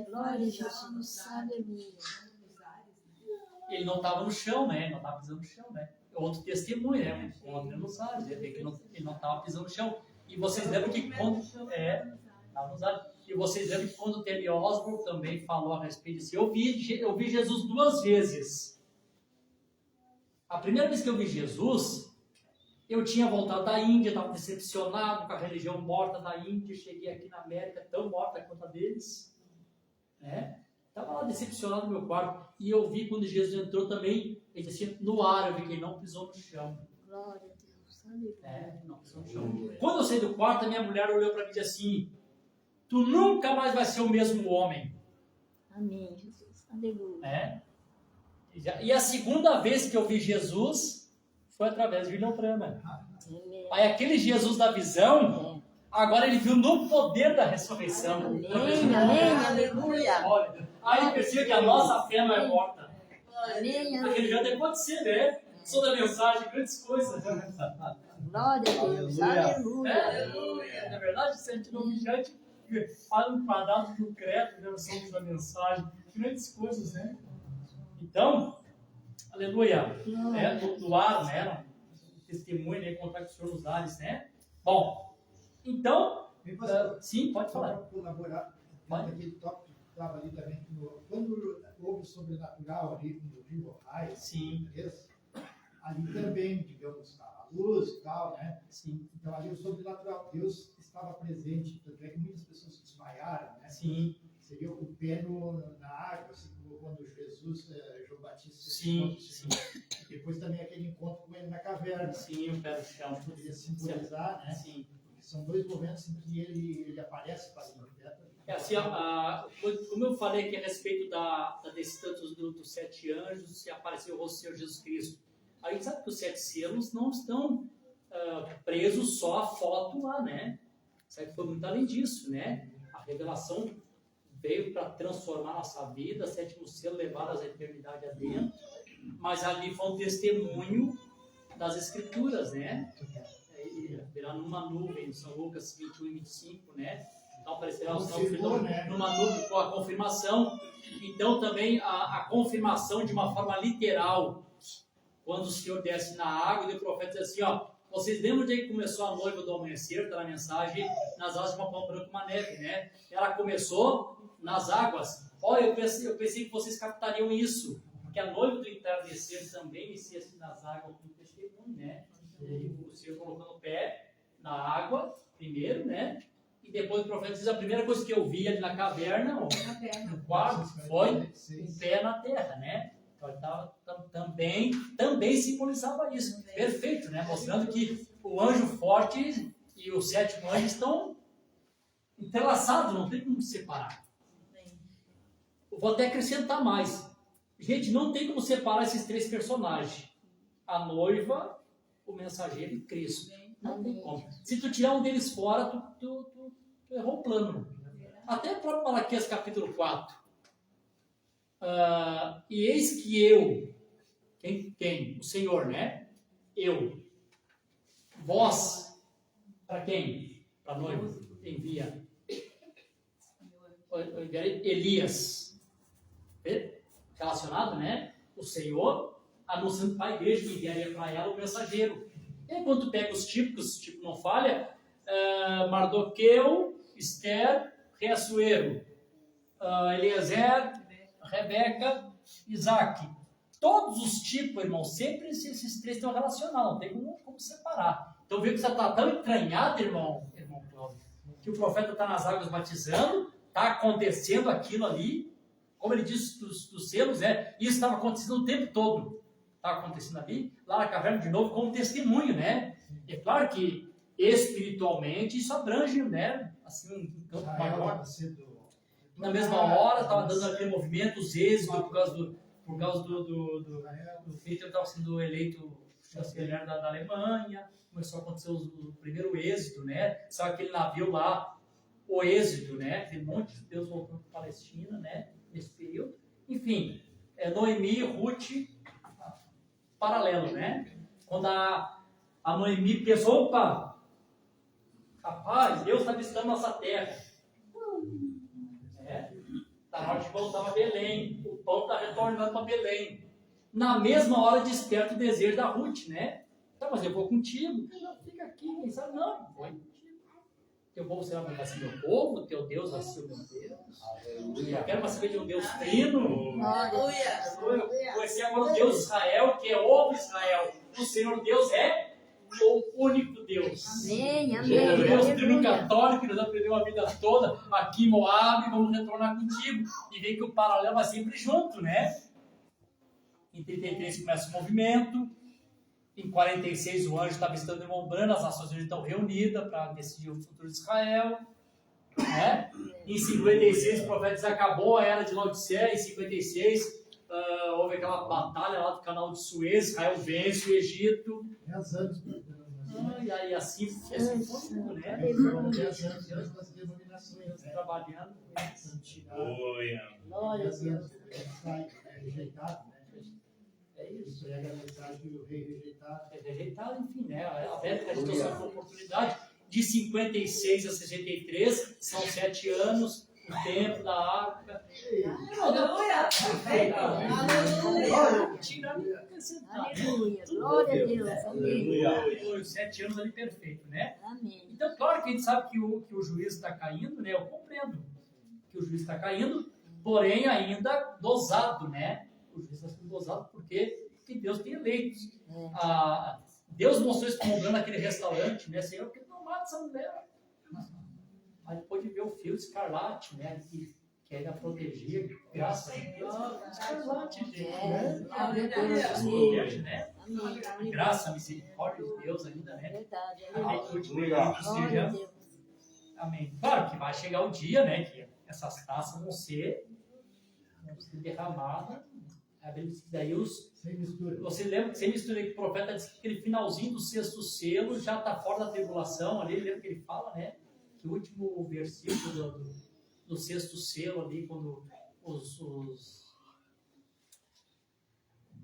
Glória a Jesus, aleluia. ele não estava no chão, né? Ele não estava pisando no chão, né? Outro testemunho, né? O André não sabe, ele não estava pisando no chão. E vocês lembram que quando... estava nos ares. E vocês lembram que quando o Terry Osborne também falou a respeito disso, eu vi Jesus 2 vezes. A primeira vez que eu vi Jesus, eu tinha voltado da Índia, estava decepcionado com a religião morta da Índia, cheguei aqui na América, tão morta quanto a deles. Estava lá decepcionado no meu quarto. E eu vi quando Jesus entrou também, ele disse assim, no ar, eu vi que ele não pisou no chão. Glória a Deus. Aleluia. Não pisou no chão. Quando eu saí do quarto, a minha mulher olhou para mim e disse assim, tu nunca mais vai ser o mesmo homem. Amém, Jesus. Aleluia. E a segunda vez que eu vi Jesus foi através de William Branham. Amém. Aí aquele Jesus da visão, agora ele viu no poder da ressurreição. Amém, amém, aleluia. Olha, aí ele percebeu que a nossa fé não é morta. Amém, Aquele já até pode ser, né? Sou da mensagem, grandes coisas. Glória a Deus. Aleluia. Na verdade, se a gente não vigiante, fala um quadrado do credo, né? Somos da mensagem, grandes coisas, né? Então, aleluia, do ar, né? Testemunho, né? Contar com o Senhor nos ares, né? Bom, então, sim, pode falar. Para colaborar, naquele tópico que estava ali também, quando houve o sobrenatural ali no rio Ohio, sim, ali também, digamos, a luz e tal, né? Sim. Então ali o sobrenatural, Deus estava presente, tanto é que muitas pessoas desmaiaram, né? Sim. Você viu o pé na água, assim, quando Jesus, João Batista, sim. E depois também aquele encontro com ele na caverna. Sim, o pé no chão. Poderia simbolizar, né? Sim. Porque são dois momentos em que ele aparece para o assim, como eu falei aqui a respeito da descida dos 7 anjos, se apareceu o rosto do Senhor Jesus Cristo. A gente sabe que os 7 selos não estão presos só à foto lá, né? Sabe, foi muito além disso, né? A revelação veio para transformar nossa vida, 7º selo levar-nos à eternidade adentro, mas ali foi um testemunho das Escrituras, né? Virá numa nuvem, em São Lucas 21 e 25, né? Então aparecerá o Senhor numa nuvem com a confirmação. Então também a confirmação de uma forma literal, quando o Senhor desce na água, e o profeta diz assim, ó, vocês lembram de que começou a noiva do amanhecer, está na mensagem, nas asas de uma palma branca, uma neve, né? Ela começou nas águas. Olha, eu pensei que vocês captariam isso, porque a noiva do entardecer também inicia-se nas águas como testemunho, né? O Senhor colocando o pé na água, primeiro, né? E depois o profeta diz, a primeira coisa que eu vi ali na caverna, no quarto, foi um pé na terra, né? Então, também simbolizava isso. Perfeito, né? Mostrando que o anjo forte e o 7º anjo estão entrelaçados, não tem como separar. Eu vou até acrescentar mais. Gente, não tem como separar esses 3 personagens. A noiva, o mensageiro e Cristo. Não tem como. Se tu tirar um deles fora, tu errou o plano. Até o próprio Malaquias capítulo 4. E eis que eu, quem? O Senhor, né? Eu, vós, para quem? Para noiva, envia Elias, relacionado, né? O Senhor anunciando para a igreja que enviaria para ela o mensageiro. E aí, quando tu pega os típicos, tipo não falha, Mardoqueu, Esther, Reassuero, Eliezer, Rebeca, Isaac. Todos os tipos, irmão, sempre esses 3 estão relacionados, não tem como separar. Então, vê que você está tão entranhado, irmão Cláudio, que o profeta está nas águas batizando, está acontecendo aquilo ali, como ele disse dos selos, né? Isso estava acontecendo o tempo todo. Estava acontecendo ali, lá na caverna de novo, como testemunho, né? É claro que espiritualmente isso abrange, né? Assim, um campo maior. Na mesma hora, estava dando aquele movimento, os êxitos, por causa do Hitler estava sendo eleito chanceler da Alemanha, começou a acontecer o primeiro êxito, né? Sabe aquele navio lá, o êxito, né? Tem um monte de judeus voltando para a Palestina, né? Nesse período. Enfim, Noemi e Ruth, paralelo, né? Quando a Noemi pensou, opa, rapaz, Deus está visitando nossa terra. Está na hora de voltar para Belém. O pão está retornando para Belém. na mesma hora desperta o desejo da Ruth, né? Tá, mas eu vou contigo. Não, fica aqui, quem sabe? Não, vou contigo. Teu povo vai ser meu povo, teu Deus vai ser o meu Deus. Eu quero mais saber de um Deus trino. Aleluia. Vai ser agora o Deus de Israel, que é o Israel. O Senhor Deus é o único Deus. Amém, O amém. Deus trino Aleluia. católico, que nós aprendemos a vida toda aqui em Moab, vamos retornar contigo. E vê que o paralelo vai sempre junto, né? Em 33 começa o movimento. Em 46 o anjo está visitando e Mombrana, as nações estão reunidas para decidir o futuro de Israel. Né? Em 56 o profeta diz, acabou a era de Laodiceia. Em 56 houve aquela batalha lá do canal de Suez, Israel vence o Egito. 10 anos. E aí assim foi indo, né? 10 anos das denominações, né? Trabalhando. Glória a 10 Deus. anos, ele sai, é rejeitado, né? É isso. Isso aí é a mensagem do rei rejeitado. É rejeitado, enfim, né? A Bélgica de sua oportunidade. De 56 a 63 são 7 anos, o tempo da arca. Aleluia. Aleluia! Tirando e acrescentado. Aleluia. Glória a Deus. Amém. Os 7 anos ali perfeito, né? Amém. Então, claro que a gente sabe que o juízo está caindo, né? Eu compreendo que o juízo está caindo, porém ainda dosado, né? O juízo está sendo dosado porque Deus tem eleitos. Deus mostrou isso como naquele restaurante, né? Senhor, porque não mata essa mulher. Aí depois de ver o fio escarlate, né? Que quer proteger, graças a Deus, escarlate, gente. Né? Amém. Né? Amém. Graça, misericórdia de Deus ainda, né? Verdade. A Amém. virtude de Glória a seja. Deus. Amém. Claro que vai chegar o dia, né? Que essas taças vão ser derramadas. A Bíblia diz que daí Sem mistura. você lembra que você mistura que o profeta diz que aquele finalzinho do 6º selo já está fora da tribulação ali, lembra que ele fala, né? Que o último versículo do 6º selo ali, quando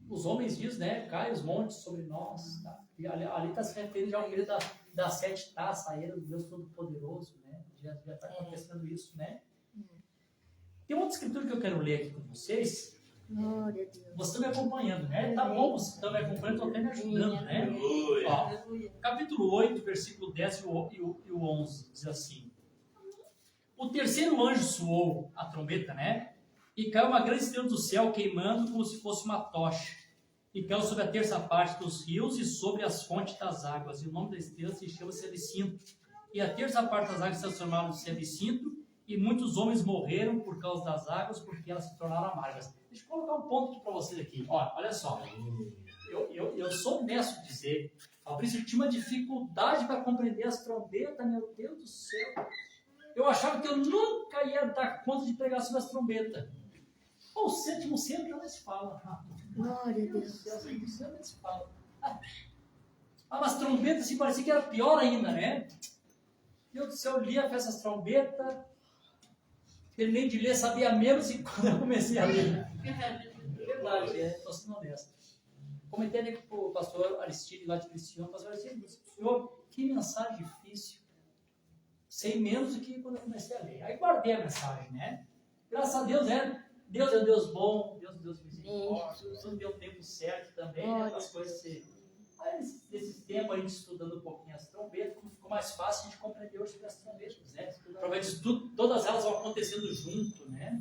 os homens dizem, né? Cai os montes sobre nós, tá? E ali está se referindo já ao período das 7 taças, a era do Deus Todo-Poderoso, né? Já está acontecendo isso, né? Tem outra escritura que eu quero ler aqui com vocês. Glória a Deus. Vocês estão me acompanhando, né? Tá bom, vocês estão me acompanhando, estão até me ajudando, né? Ó, capítulo 8, versículo 10 e o 11, diz assim. O terceiro anjo soou a trombeta, né? E caiu uma grande estrela do céu queimando como se fosse uma tocha. E caiu sobre a terça parte dos rios e sobre as fontes das águas. E o nome da estrela se chama Sebicinto. E a terça parte das águas se transformaram em Sebicinto. E muitos homens morreram por causa das águas, porque elas se tornaram amargas. Deixa eu colocar um ponto para vocês aqui. Olha só. Eu sou honesto de dizer, Fabrício, eu tinha uma dificuldade para compreender as trombetas, meu Deus do céu. Eu achava que eu nunca ia dar conta de pregar sobre as trombetas. O 7º selo já se fala. Glória a Deus. O 7º selo já se fala. Mas trombetas assim, parecia que era pior ainda, né? Deus do céu, eu lia essas trombetas. Terminei de ler, sabia menos e quando eu comecei a ler. Verdade, estou sendo honesto. Comentei ali com o pastor Aristide, lá de Cristiano. O pastor Aristide disse, senhor, que mensagem difícil. Sei menos do que quando eu comecei a ler. Aí guardei a mensagem, né? Graças a Deus, né? Deus é um Deus bom, Deus é um Deus misericórdia. Tudo deu o tempo certo também, né? As coisas se... Aí, nesse tempo, a gente estudando um pouquinho as trombetas, ficou mais fácil a gente compreender hoje sobre as trombetas, né? Provavelmente todas elas vão acontecendo junto, né?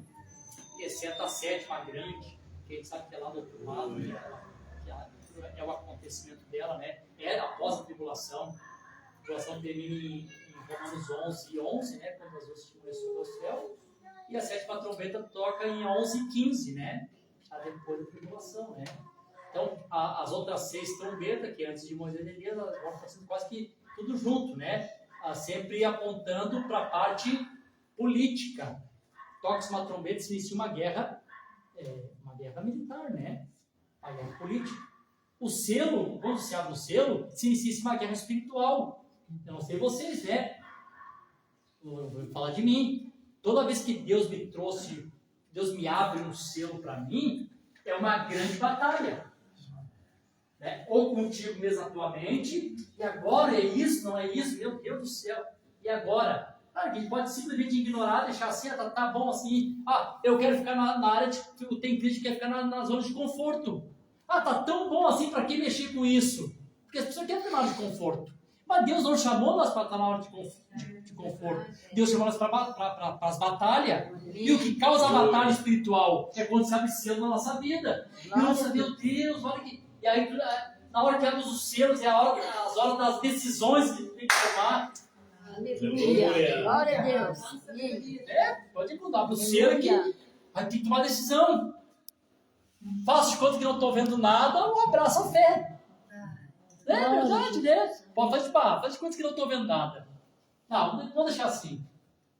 Exceto a 7ª grande, que a gente sabe que é lá do outro lado, né? Que é o acontecimento dela, né? É após a tribulação. A tribulação termina em Romanos 11:11, né? Quando as hostes começou do céu. E a 7ª trombeta toca em 11:15, né? Já depois da tribulação, né? Então, as outras 6 trombetas, que antes de Moisés e Elias, elas vão acontecendo quase que tudo junto, né? Sempre apontando para a parte política. Toca-se uma trombeta, se inicia uma guerra militar, né? A guerra política. O selo, quando se abre o selo, se inicia uma guerra espiritual. Eu não sei vocês, né? Eu vou falar de mim. Toda vez que Deus me abre um selo para mim, é uma grande batalha. Né? Ou contigo mesmo atualmente, e agora é isso, não é isso, meu Deus do céu, e agora? Claro que a gente pode simplesmente ignorar, deixar assim, tá bom assim, eu quero ficar na área de, tem crente que quer ficar na zona de conforto, Ah, tá tão bom assim, para que mexer com isso? Porque as pessoas querem ter uma hora de conforto. Mas Deus não chamou nós para estar na hora de conforto. Deus chamou nós para as batalhas. E o que causa a batalha espiritual é quando se abre selo na nossa vida. E nossa, meu Deus, olha que... E aí, na hora que abre os selos, é as horas das decisões que tem que tomar. Aleluia. Glória a Deus. Pode mudar para o selo aqui. Aí tem que tomar decisão. Faço de conta que não estou vendo nada, um abraço à fé. É verdade, né? Faz de conta que não estou vendo nada. Não, vamos deixar assim.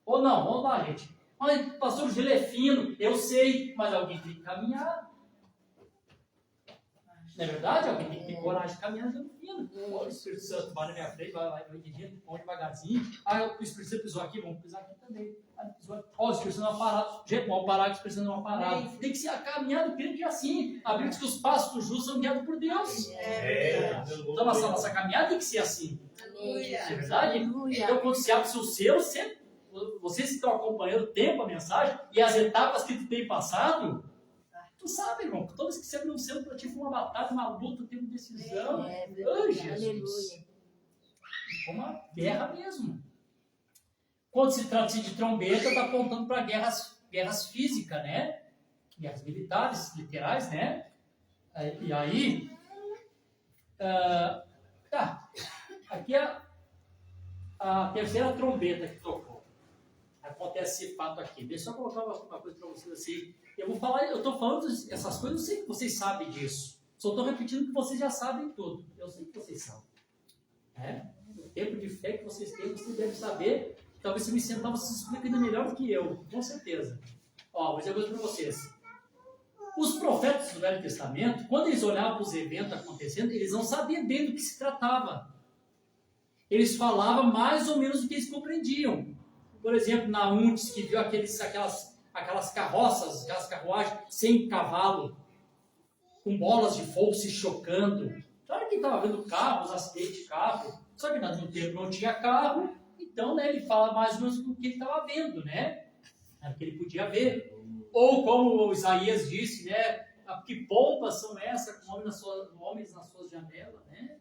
Ou não, vamos lá, gente. Mas, pastor, o gelo é fino, eu sei, mas alguém tem que caminhar. Não é verdade? Alguém tem que ter coragem de caminhar no gelo fino. O Espírito Santo vai na minha frente, vai dirigindo, vamos devagarzinho. O Espírito Santo pisou aqui, vamos pisar aqui também. O Espírito Santo é uma parada. Gente, vamos parar, o Espírito Santo é uma parada. Tem que ser a caminhada do crente assim. A Bíblia diz que os passos do justo são guiados por Deus. Então, nossa caminhada tem que ser assim. Não é verdade? Então, quando se abre o seu selo, vocês que estão acompanhando o tempo, a mensagem, e as etapas que tu tem passado, tu sabe, irmão, toda vez que você abre um selo para ti foi uma batalha, uma luta, tem uma decisão. Jesus. Foi uma guerra mesmo. Quando se trata de trombeta, está apontando para guerras físicas, né? Guerras militares, literais, né? E aí, aqui é a terceira trombeta que tocou. Acontece esse fato aqui. Deixa eu colocar uma coisa para vocês assim. Eu estou falando essas coisas, eu sei que vocês sabem disso. Só estou repetindo que vocês já sabem tudo. Eu sei que vocês sabem. O tempo de fé que vocês têm, vocês devem saber. Talvez se me sentar, vocês explicam ainda melhor do que eu, com certeza. Vou dizer uma coisa para vocês. Os profetas do Velho Testamento, quando eles olhavam os eventos acontecendo, eles não sabiam bem do que se tratava. Eles falavam mais ou menos do que eles compreendiam. Por exemplo, Naum disse que viu aquelas carroças, aquelas carruagens sem cavalo, com bolas de fogo se chocando. Claro que estava vendo carros, acidentes de carro, só que no tempo não tinha carro, então, né, ele fala mais ou menos do que ele estava vendo, né? Era o que ele podia ver. Ou como o Isaías disse, né? Que pompas são essas com homens nas suas janelas, né?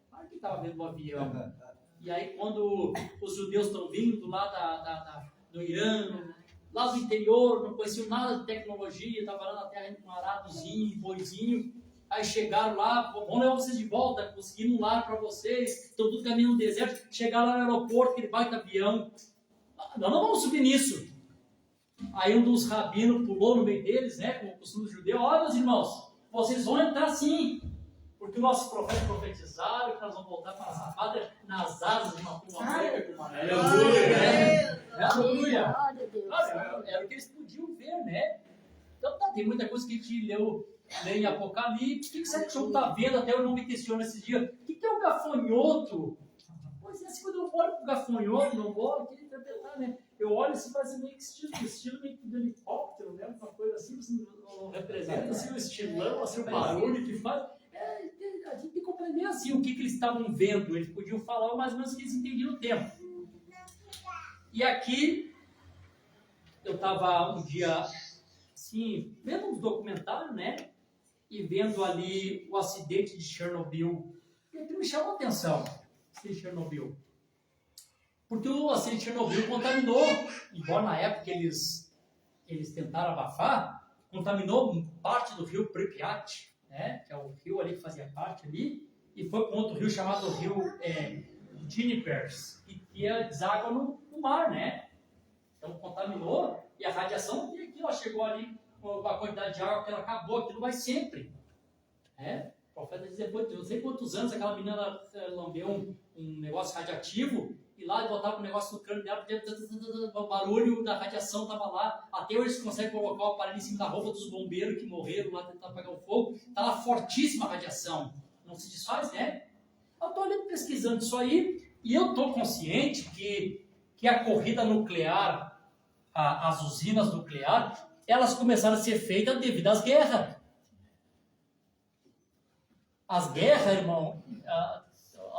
Claro que estava vendo o avião. E aí, quando os judeus estão vindo lá do Irã, lá do interior, não conheciam nada de tecnologia, estavam lá na terra com um aradozinho, boizinho, aí chegaram lá, vamos levar vocês de volta, conseguimos um lar para vocês, estão tudo caminhando no deserto, chegaram lá no aeroporto, aquele baita avião, nós não vamos subir nisso. Aí um dos rabinos pulou no meio deles, né, como o costume judeu, olha meus irmãos, vocês vão entrar sim, porque o nosso profeta profetizaram que nós vamos voltar para a safada nas asas de uma pomba branca. Aleluia! Era o que eles podiam ver, né? Então tem muita coisa que a gente lê em Apocalipse. O que você achou que está vendo? Até eu não me questiono esses dias. O que é um gafanhoto? Pois é, quando eu olho para o gafanhoto, não vou aqui interpretar, né? Eu olho assim, faz meio que estilo meio que do helicóptero, né? Uma coisa assim, não representa assim, o estilão, assim, o barulho que faz. A gente tem que compreender assim o que eles estavam vendo. Eles podiam falar mais ou menos o que eles entendiam no tempo. E aqui, eu estava um dia, assim, vendo uns documentários, né? E vendo ali o acidente de Chernobyl. E aquilo me chamou a atenção, esse Chernobyl. Porque o acidente de Chernobyl contaminou, embora na época eles tentaram abafar, contaminou parte do rio Pripyat, né? Que é o rio ali que fazia parte ali, e foi para outro rio chamado rio Dnieper, que deságua no mar, né? Então contaminou, e a radiação aqui, ela chegou ali com a quantidade de água que ela acabou, aquilo vai sempre. O profeta diz, depois de não sei quantos anos, aquela menina lambeu um negócio radiativo, e lá botava um negócio no crânio dela, porque o barulho da radiação estava lá. Até hoje você consegue colocar o aparelho em cima da roupa dos bombeiros que morreram lá tentando apagar o fogo. Está lá fortíssima a radiação. Não se desfaz, né? Eu estou ali pesquisando isso aí, e eu estou consciente que a corrida nuclear, as usinas nucleares, elas começaram a ser feitas devido às guerras. As guerras, irmão,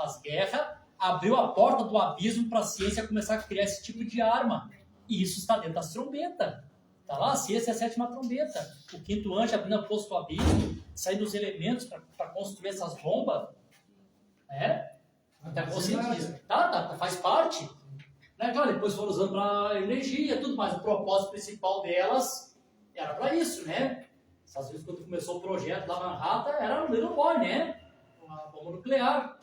as guerras abriu a porta do abismo para a ciência começar a criar esse tipo de arma. E isso está dentro das trombetas. Está lá, a sexta é a sétima trombeta. O quinto anjo abrindo o poço do abismo, saindo os elementos para construir essas bombas. Está consciente disso. Faz parte. Né? Claro, depois foram usando para energia e tudo mais. O propósito principal delas era para isso, né? Às vezes, quando começou o projeto da Manhattan, era o Little Boy, né? Uma bomba nuclear.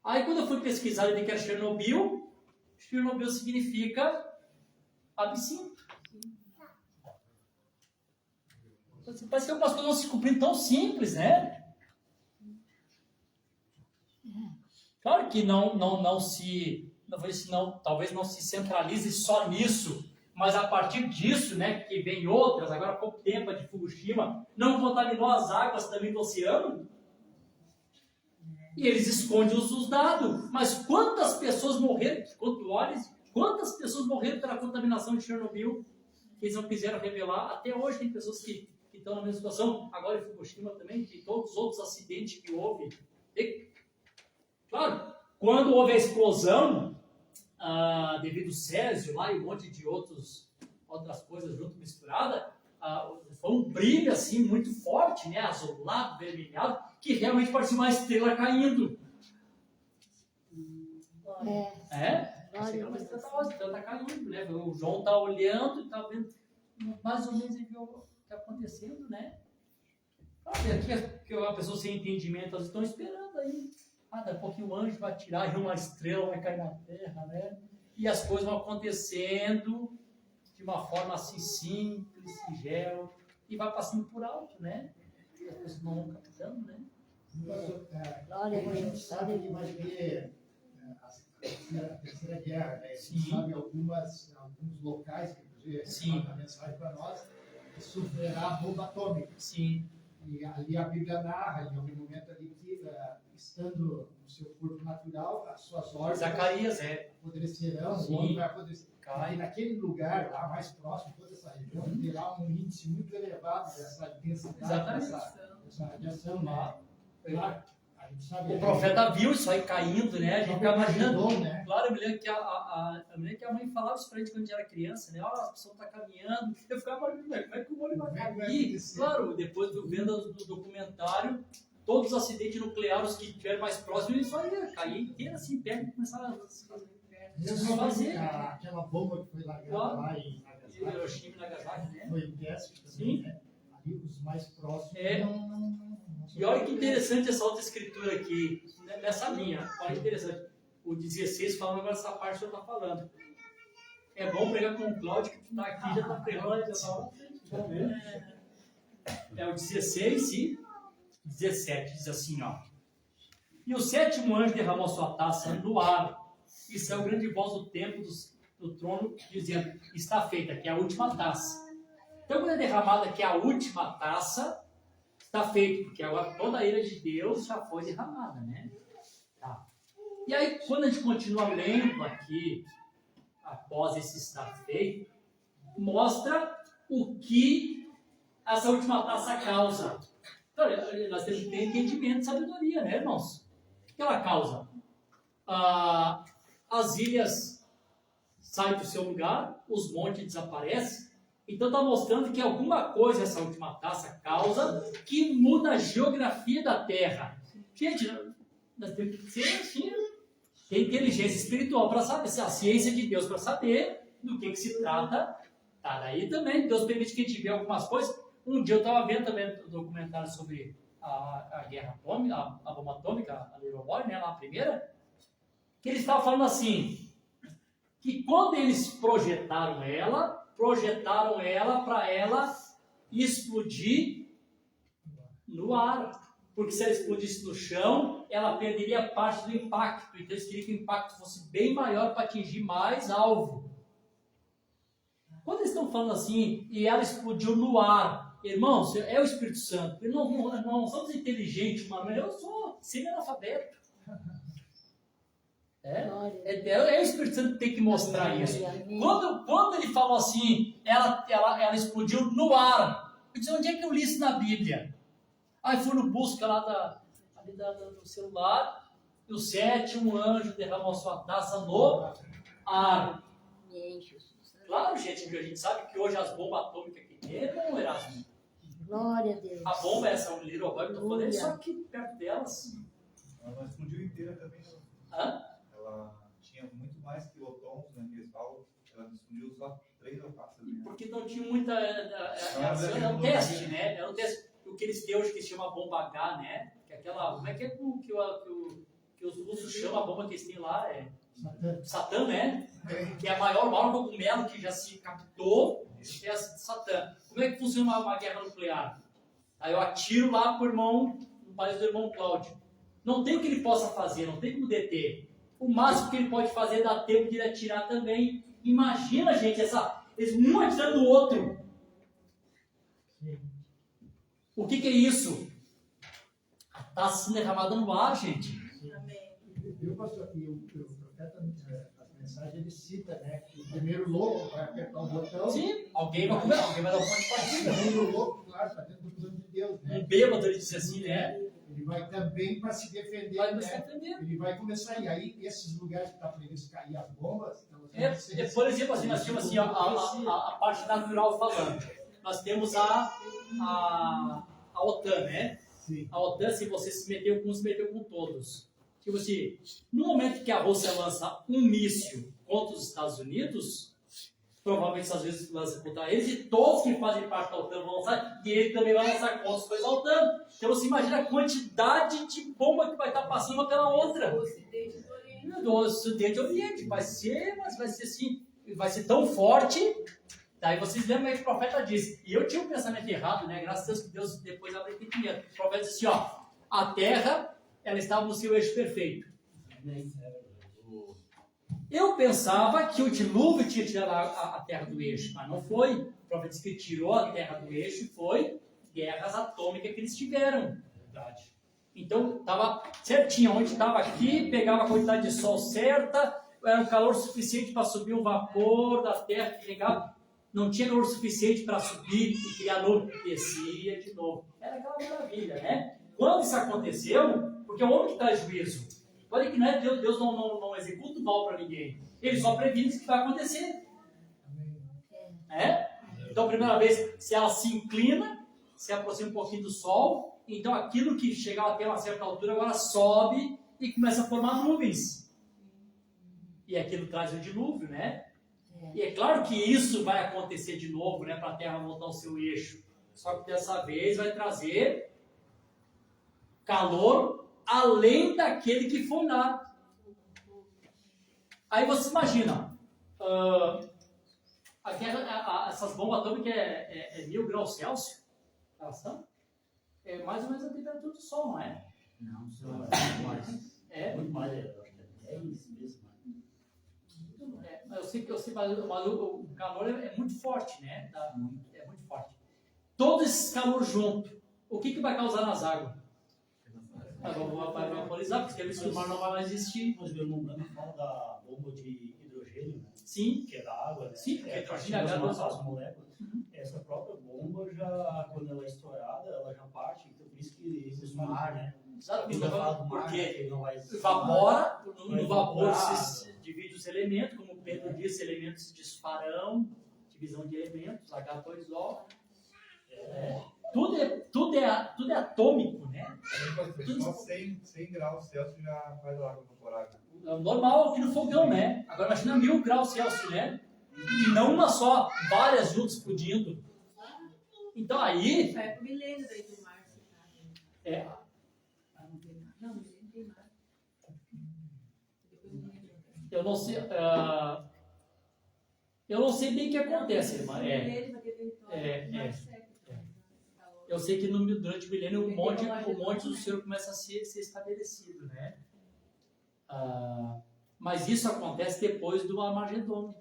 Aí, quando eu fui pesquisar o que era Chernobyl significa absinto. Parece que algumas coisas não se cumprindo tão simples, né? Claro que talvez não se centralize só nisso, mas a partir disso, né, que vem outras, agora há pouco tempo a de Fukushima, não contaminou as águas também do oceano? E eles escondem os dados. Mas quantas pessoas morreram, quantas pessoas morreram pela contaminação de Chernobyl, que eles não quiseram revelar? Até hoje tem pessoas que estão na mesma situação, agora em Fukushima também, de todos os outros acidentes que houve. E, claro, quando houve a explosão, devido ao Césio lá e um monte de outras coisas junto misturada, foi um brilho assim muito forte, né, azulado, vermelhado, que realmente parecia uma estrela caindo. Parecia uma estrela está caindo, né? O João está olhando e está vendo mais ou menos o que está acontecendo, né? Aqui que a pessoa sem entendimento, elas estão esperando aí. Daqui a pouquinho o anjo vai tirar e uma estrela vai cair na terra, né? E as coisas vão acontecendo de uma forma assim simples, singela, e vai passando por alto, né? E as pessoas não vão captando, né? A gente sabe que vai ter a terceira guerra, né? A gente sabe alguns locais, que inclusive a mensagem para nós, que sofrerá bomba atômica. Sim. E ali a Bíblia narra, em algum momento ali, que estando no seu corpo natural, as suas órgãos Zacarias, apodrecerão, o homem vai apodrecer. E naquele lugar, lá mais próximo, toda essa região, terá um índice muito elevado dessa intensidade, dessa radiação. Né? Claro, a gente sabe, o profeta viu isso aí caindo, né? A gente fica imaginando. Né? Claro, eu me lembro que a mãe falava isso pra gente quando a gente era criança, né? A pessoa está caminhando. Eu ficava imaginando, como é que o olho vai cair? Claro, depois vendo do documentário, todos os acidentes nucleares que tiveram mais próximos, isso aí ia cair inteiro assim, perto e começar a se fazer. Aquela bomba que foi largada lá em Nagasaki. Hiroshima e Nagasaki, né? Foi o teste também, né? Ali os mais próximos não e olha que interessante essa outra escritura aqui, nessa linha. Olha que interessante. O 16 falando agora essa parte que eu estou falando. É bom pregar com o Cláudio, que está aqui, já está pregando, já está lá. É o 16 e 17, diz assim, ó. E o sétimo anjo derramou sua taça no ar, e saiu grande voz do templo do trono, dizendo, está feita, que é a última taça. Então, quando é derramada que é a última taça, está feito, porque agora toda a ira de Deus já foi derramada, né? Tá. E aí, quando a gente continua lendo aqui, após esse estar feito, mostra o que essa última taça causa. Então, nós temos que ter entendimento e sabedoria, né, irmãos? O que ela causa? As ilhas saem do seu lugar, os montes desaparecem. Então está mostrando que alguma coisa essa última taça causa que muda a geografia da Terra. Gente, nós temos que ser assim, ter inteligência espiritual para saber, a ciência de Deus para saber do que se trata. Tá, daí também Deus permite que a gente veja algumas coisas. Um dia eu estava vendo também um documentário sobre a guerra atômica, a bomba atômica, a Little Boy, né, lá a primeira, que eles estavam falando assim, que quando eles projetaram ela para ela explodir no ar. Porque se ela explodisse no chão, ela perderia parte do impacto. Então eles queriam que o impacto fosse bem maior para atingir mais alvo. Quando eles estão falando assim, e ela explodiu no ar, irmãos, é o Espírito Santo. Não somos inteligentes, mas eu sou semi-analfabeto. É o Espírito Santo que tem que mostrar isso. Quando ele falou assim, ela explodiu no ar, eu disse, onde é que eu li isso na Bíblia? Aí fui no busca lá do celular, e o sétimo anjo derramou sua taça no ar. Claro, gente, a gente sabe que hoje as bombas atômicas que tem, não, Erasmo. Glória a Deus. A bomba, essa Little Boy que eu tô falando, é só aqui perto delas. Ela explodiu inteira também. Hã? Ela tinha muito mais quilotons, né, que eles falam. Ela explodiu só 3 ou 4 também. Porque não tinha muita. Era um teste, né? Era um teste. O que eles têm hoje que se chama bomba H, né? Que é aquela. Como é que é que os russos chamam a bomba que eles têm lá? É Satã, né? Que é a maior cogumelo que já se captou, é a Satã. Como é que funciona uma guerra nuclear? Aí eu atiro lá pro irmão, no país do irmão Cláudio. Não tem o que ele possa fazer, não tem como deter. O máximo que ele pode fazer é dar tempo de ele atirar também. Imagina, gente, eles um atirando o outro. O que é isso? Está sendo derramada no ar, gente. Viu, pastor? E o profeta, as mensagens, ele cita, né? Que o primeiro louco vai apertar o botão. Sim, alguém vai comer, alguém vai dar um ponto de O partida. segundo louco, claro, está dentro do plano de Deus, né? Um bêbado, ele disse assim, né? Ele vai também para se defender, Vai né? começar a entender. Ele vai começar, e aí, esses lugares que está previsto cair as bombas... Então, Por exemplo, assim, nós temos assim, a parte natural falando. Nós temos a OTAN, né? Sim. A OTAN, se você se meteu com uns, se meteu com todos. Tipo assim, no momento que a Rússia lança um míssil contra os Estados Unidos, provavelmente os Estados Unidos lança contra eles, e todos que fazem parte da OTAN vão lançar, e ele também vai lançar contra os coisas da OTAN. Então você imagina a quantidade de bomba que vai estar passando uma pela outra. Do Ocidente e do Oriente. Do Ocidente e Oriente. Vai ser assim, vai ser tão forte. Daí vocês lembram que o profeta disse, e eu tinha um pensamento errado, né? Graças a Deus que Deus depois abriu entendimento. O profeta disse assim, ó, a terra, ela estava no seu eixo perfeito. Eu pensava que o dilúvio tinha tirado a terra do eixo, mas não foi. O profeta disse que tirou a terra do eixo e foi guerras atômicas que eles tiveram. Verdade. Então, estava certinho, onde estava aqui, pegava a quantidade de sol certa, era um calor suficiente para subir um vapor da terra que chegava. Não tinha calor suficiente para subir e criar novo, descia de novo. Era aquela maravilha, né? Quando isso aconteceu, porque é o homem que traz juízo. Olha que não é Deus não executa o mal para ninguém. Ele só previne o que vai acontecer. Então, a primeira vez, se ela se inclina, se aproxima um pouquinho do sol, então aquilo que chegava até uma certa altura agora sobe e começa a formar nuvens. E aquilo traz o dilúvio, né? E é claro que isso vai acontecer de novo, né, para a Terra voltar ao seu eixo. Só que dessa vez vai trazer calor além daquele que foi lá. Aí você imagina, essas bombas atômicas é 1000 graus Celsius? Elas são? É mais ou menos a temperatura do Sol, não é? Não, são mais. É? Muito mais, eu acho que é 10 vezes mais. Eu sei, mas o calor é muito forte, né? É muito forte. Todo esse calor junto, o que vai causar nas águas? Vai vaporizar, porque o mar não vai mais existir. Mas o irmão Branco fala da bomba de hidrogênio, né? Sim. Que é da água, né? Sim, porque hidrogênio é as moléculas. Essa própria bomba, já, quando ela é estourada, ela já parte. Então, por isso que esse mar, né? Exatamente. Porque Porque não vai evapora, no vapor evaporar. se divide os elementos, como o Pedro disse, elementos se disparão, divisão de elementos, H2O. Tudo é atômico, né? Só 100 graus Celsius já faz a água evaporar. É normal aqui no fogão, né? Agora imagina 1000 graus Celsius, né? E não uma só, várias juntas explodindo. Então aí... Vai pro milênio daí do mar. Não, milênio tem mar. Depois do milênio. Eu não sei bem o que acontece, irmã. Milênio vai ter vitória. Eu sei que durante o milênio o monte do Senhor começa a ser estabelecido, né? Mas isso acontece depois do Armagedon.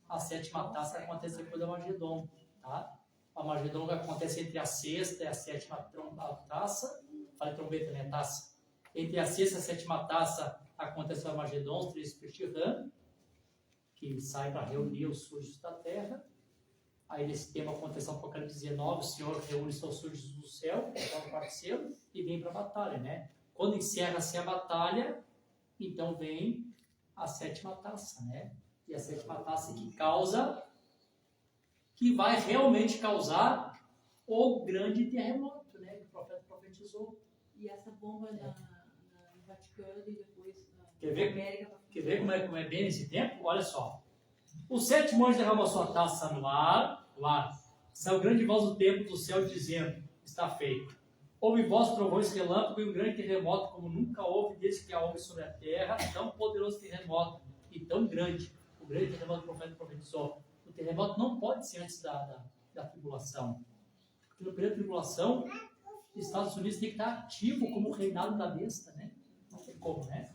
A 7ª taça acontece depois do Armagedon, tá? O Armagedon acontece entre a 6ª e a 7ª taça. Falei trombeta, né? Taça. Entre a 6ª e a 7ª taça acontece o Armagedon, os 3 Pirtirã, que sai para reunir os sujos da terra. Aí nesse tema acontece o Apocalipse 19, o Senhor reúne seus sujos do céu, coloca o quarto selo e vem para a batalha, né? Quando encerra-se a batalha, então vem a 7ª taça, né? E a 7ª taça que causa que vai realmente causar o grande terremoto, né? Que o profeta profetizou. E essa bomba no Vaticano e depois Quer ver? na América. Quer ver como é bem nesse tempo? Olha só. O sétimo anjo derramou sua taça no ar, saiu grande voz do templo do céu dizendo, está feito. Houve voz, trovões, relâmpago e um grande terremoto, como nunca houve desde que há homem sobre a terra, tão poderoso terremoto e tão grande. O grande terremoto que o profeta profetizou. O terremoto não pode ser antes da tribulação. Porque no período da tribulação, os Estados Unidos tem que estar ativo como o reinado da besta, né? Não tem como, né?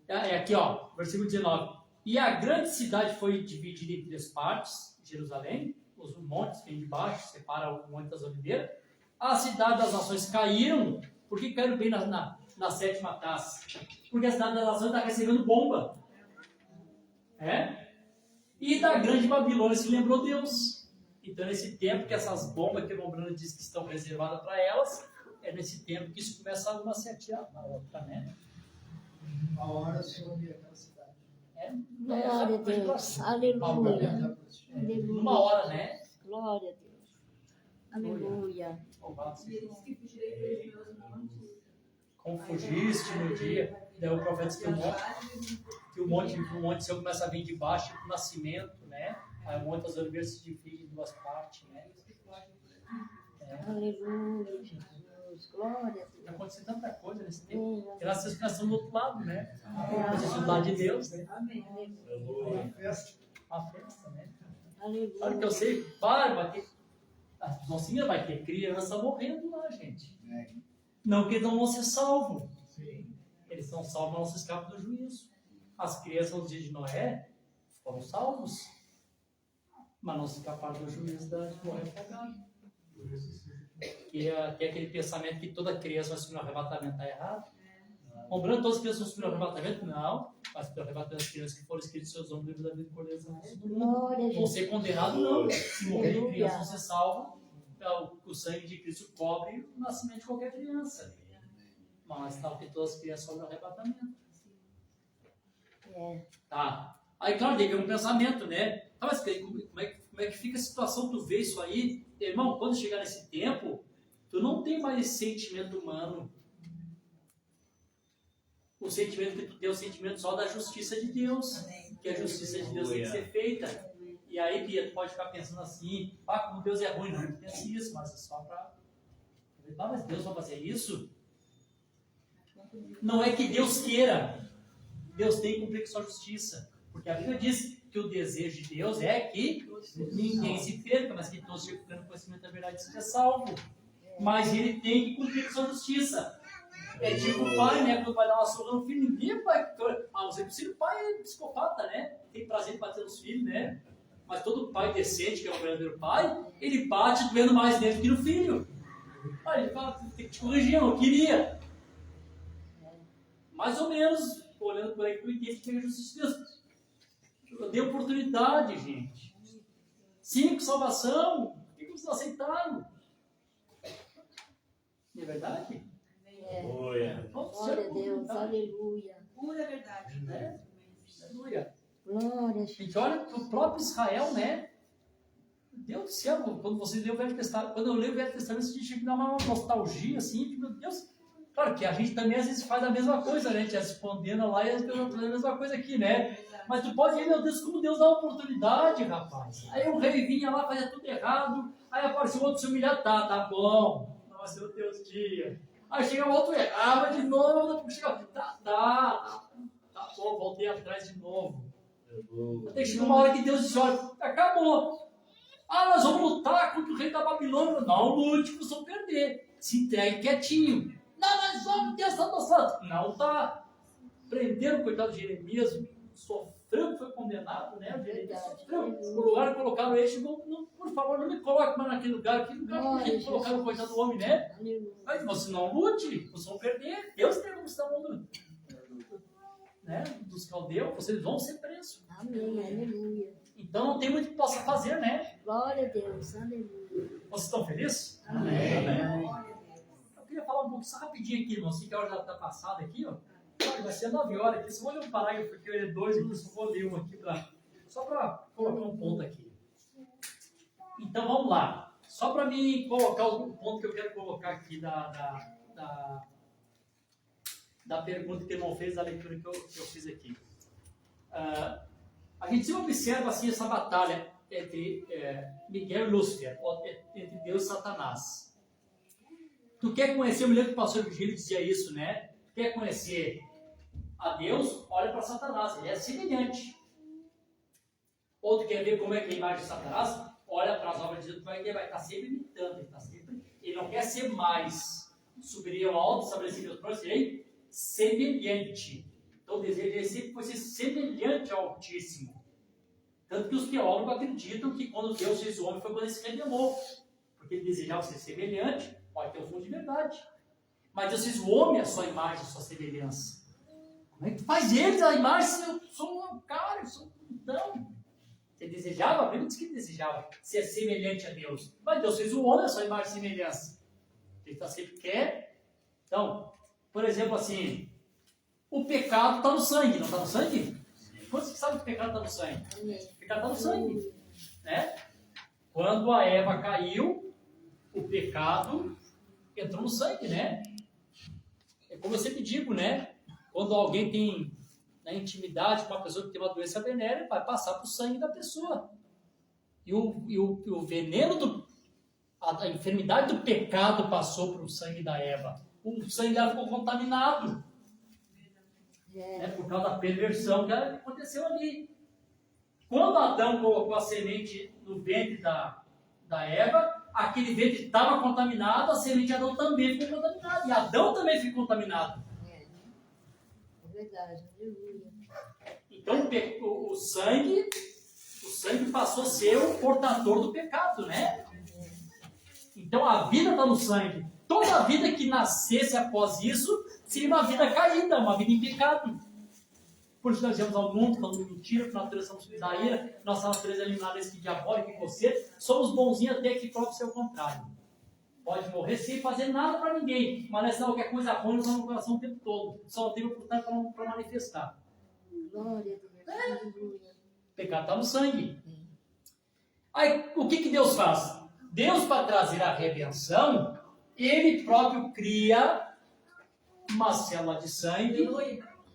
É aqui, ó, versículo 19. E a grande cidade foi dividida em 3 partes, Jerusalém, os montes que vêm de baixo, separa o Monte das Oliveiras. A cidade das nações caíram. Por que caíram bem na 7ª taça? Porque a cidade das nações está recebendo bomba. E da grande Babilônia se lembrou Deus. Então, nesse tempo que essas bombas que o Bruno diz que estão reservadas para elas, é nesse tempo que isso começa a uma setear a outra, né? Uma hora sobre aquela cidade. Glória a Deus. Aleluia. Numa hora, né? Glória a Deus. Aleluia. E ele disse que fugirei dos meus montes. Como fugiste no dia, daí o profeta disse que o monte Sião começa a vir de baixo, tipo nascimento, né? Aí o Monte das Oliveiras se divide em 2 partes, né? Aleluia, Jesus. Glória a Deus. Está acontecendo tanta coisa nesse tempo. Graças a Deus que nós estamos do outro lado, né? A sociedade de Deus, né? Amém. Uma festa, né? Aleluia. Sabe que eu sei, vai ter. A mocinha vai ter criança morrendo lá, gente. Não que eles não vão ser salvos. Eles são salvos, não se escapam do juízo. As crianças nos dias de Noé foram salvos, mas não se escaparam do juízo de morrer afogado. E tem aquele pensamento que toda criança vai subir no arrebatamento, está errado. Comprando todas as crianças vão subir no arrebatamento? Não. Mas pelo arrebatamento das crianças que foram escritos seus homens livros da vida de Cordeiro Glória a vão ser condenados, não. Se morrer de Aleluia. criança, vão ser salvos. O sangue de Cristo cobre o nascimento de qualquer criança. Mas tal que todas as crianças sobem no arrebatamento. Tá. Aí, claro, tem que ter um pensamento, né? Tá, mas como é que fica a situação? Tu vê isso aí? Irmão, quando chegar nesse tempo, tu não tem mais esse sentimento humano. O sentimento que tu tem é o sentimento só da justiça de Deus. Que a justiça de Deus tem que ser feita. E aí, Bia, tu pode ficar pensando assim, como Deus é ruim. Não pensa isso, mas é só para... mas Deus vai fazer isso? Não é que Deus queira. Deus tem que cumprir com sua justiça. Porque a Bíblia diz que o desejo de Deus é que ninguém se perca, mas que todos cheguem ao conhecimento da verdade e seja salvo. Mas ele tem que cumprir com sua justiça. É tipo o pai, né? Quando vai dar uma surra no filho, ninguém vai... você precisa, o pai é psicopata, né? Tem prazer em bater nos filhos, né? Mas todo pai decente, que é o verdadeiro pai, ele bate doendo mais nele que no filho. Aí ele fala, tem que te corrigir, eu não queria. Mais ou menos, olhando por aí, que eu entendo que é a justiça de Deus. Eu dei oportunidade, gente. 5, salvação. Por que vocês não aceitaram? Não é verdade? Glória a Deus. Aleluia. Pura verdade. Né? Aleluia. Glória a A gente olha para o próprio Israel, né? Deus do céu, quando você lê o Velho Testamento, quando eu leio o Velho Testamento, você tinha que dar uma nostalgia, assim, de, meu Deus. Claro que a gente também às vezes faz a mesma coisa, né? A gente respondendo lá e as pessoas fazem a mesma coisa aqui, né? Mas tu pode ver, meu Deus, como Deus dá oportunidade, rapaz. Aí o rei vinha lá, fazia tudo errado, aí apareceu outro se humilhar, tá bom, não vai ser o teu dia. Aí chegava outro, errava de novo, chegava, tá bom, voltei atrás de novo. Até que chegou uma hora que Deus disse, olha, acabou. Nós vamos lutar contra o rei da Babilônia. Não lute, vocês vão perder. Se entregue quietinho. Não, nós vamos, Deus está nosso. Não tá. Prenderam o coitado de Jeremias, sofreu, foi condenado, né? O Jeremias sofreu. O lugar que colocaram ele, por favor, não me coloque mais naquele lugar. Aquele lugar que colocaram o coitado do homem, né? Mas você não lute, vocês vão perder. Deus tem como estar mundo. Né, dos caldeus, vocês vão ser presos. Amém, aleluia. Então não tem muito que possa fazer, né? Glória a Deus, aleluia. Vocês estão felizes? Amém. Amém. Eu queria falar um pouco, só rapidinho aqui, irmão, assim que a hora já está passada aqui, ó. Vai ser 9 horas aqui, só vou ler um parágrafo aqui, eu ler 2 aqui, só vou ler um aqui, só para colocar um ponto aqui. Então vamos lá. Só para me colocar o ponto que eu quero colocar aqui da pergunta que o irmão fez, da leitura que eu fiz aqui. A gente sempre observa assim, essa batalha entre Miguel e Lúcifer, entre Deus e Satanás. Tu quer conhecer, eu me lembro que o pastor Virgílio dizia isso, né? Tu quer conhecer a Deus, olha para Satanás, ele é semelhante. Ou tu quer ver como é que é a imagem de Satanás, olha para as obras de Deus, ele vai estar sempre imitando, ele não quer ser mais superior ao alto, estabelecido Deus próximo, ele é semelhante. Então o desejo dele sempre foi ser semelhante ao Altíssimo. Tanto que os teólogos acreditam que quando Deus fez o homem foi quando ele se revelou. Porque ele desejava ser semelhante, pode ter um fundo de verdade. Mas Deus fez o homem a sua imagem, a sua semelhança. Como é que tu faz eles a imagem se eu sou um cara, eu sou um não? Ele desejava, a Bíblia diz que ele desejava ser semelhante a Deus. Mas Deus fez o homem a sua imagem e semelhança. Ele está sempre quer. Então, por exemplo, assim, o pecado está no sangue, não está no sangue? Quantos que sabem que o pecado está no sangue? O pecado está no sangue. Né? Quando a Eva caiu, o pecado entrou no sangue, né? É como eu sempre digo, né? Quando alguém tem intimidade com uma pessoa que tem uma doença venérea, vai passar para o sangue da pessoa. E o veneno, a enfermidade do pecado passou para o sangue da Eva. O sangue dela ficou contaminado. Né, por causa da perversão que aconteceu ali. Quando Adão colocou a semente no ventre da Eva, aquele ventre estava contaminado, a semente de Adão também ficou contaminada. E Adão também ficou contaminado. É verdade, aleluia. Então o sangue passou a ser o portador do pecado, né? Então a vida está no sangue. Toda a vida que nascesse após isso seria uma vida caída, uma vida em pecado. Por isso nós viemos ao mundo falando mentira, que natureza somos da ira, nossa natureza é eliminada desse diabólico em você. Somos bonzinhos até que prove ser o contrário. Pode morrer sem fazer nada para ninguém, mas não é qualquer coisa ruim no coração o tempo todo. Só não tem oportunidade para manifestar. Glória a Deus, aleluia. O pecado está no sangue. Aí, o que Deus faz? Deus, para trazer a redenção, Ele próprio cria uma célula de sangue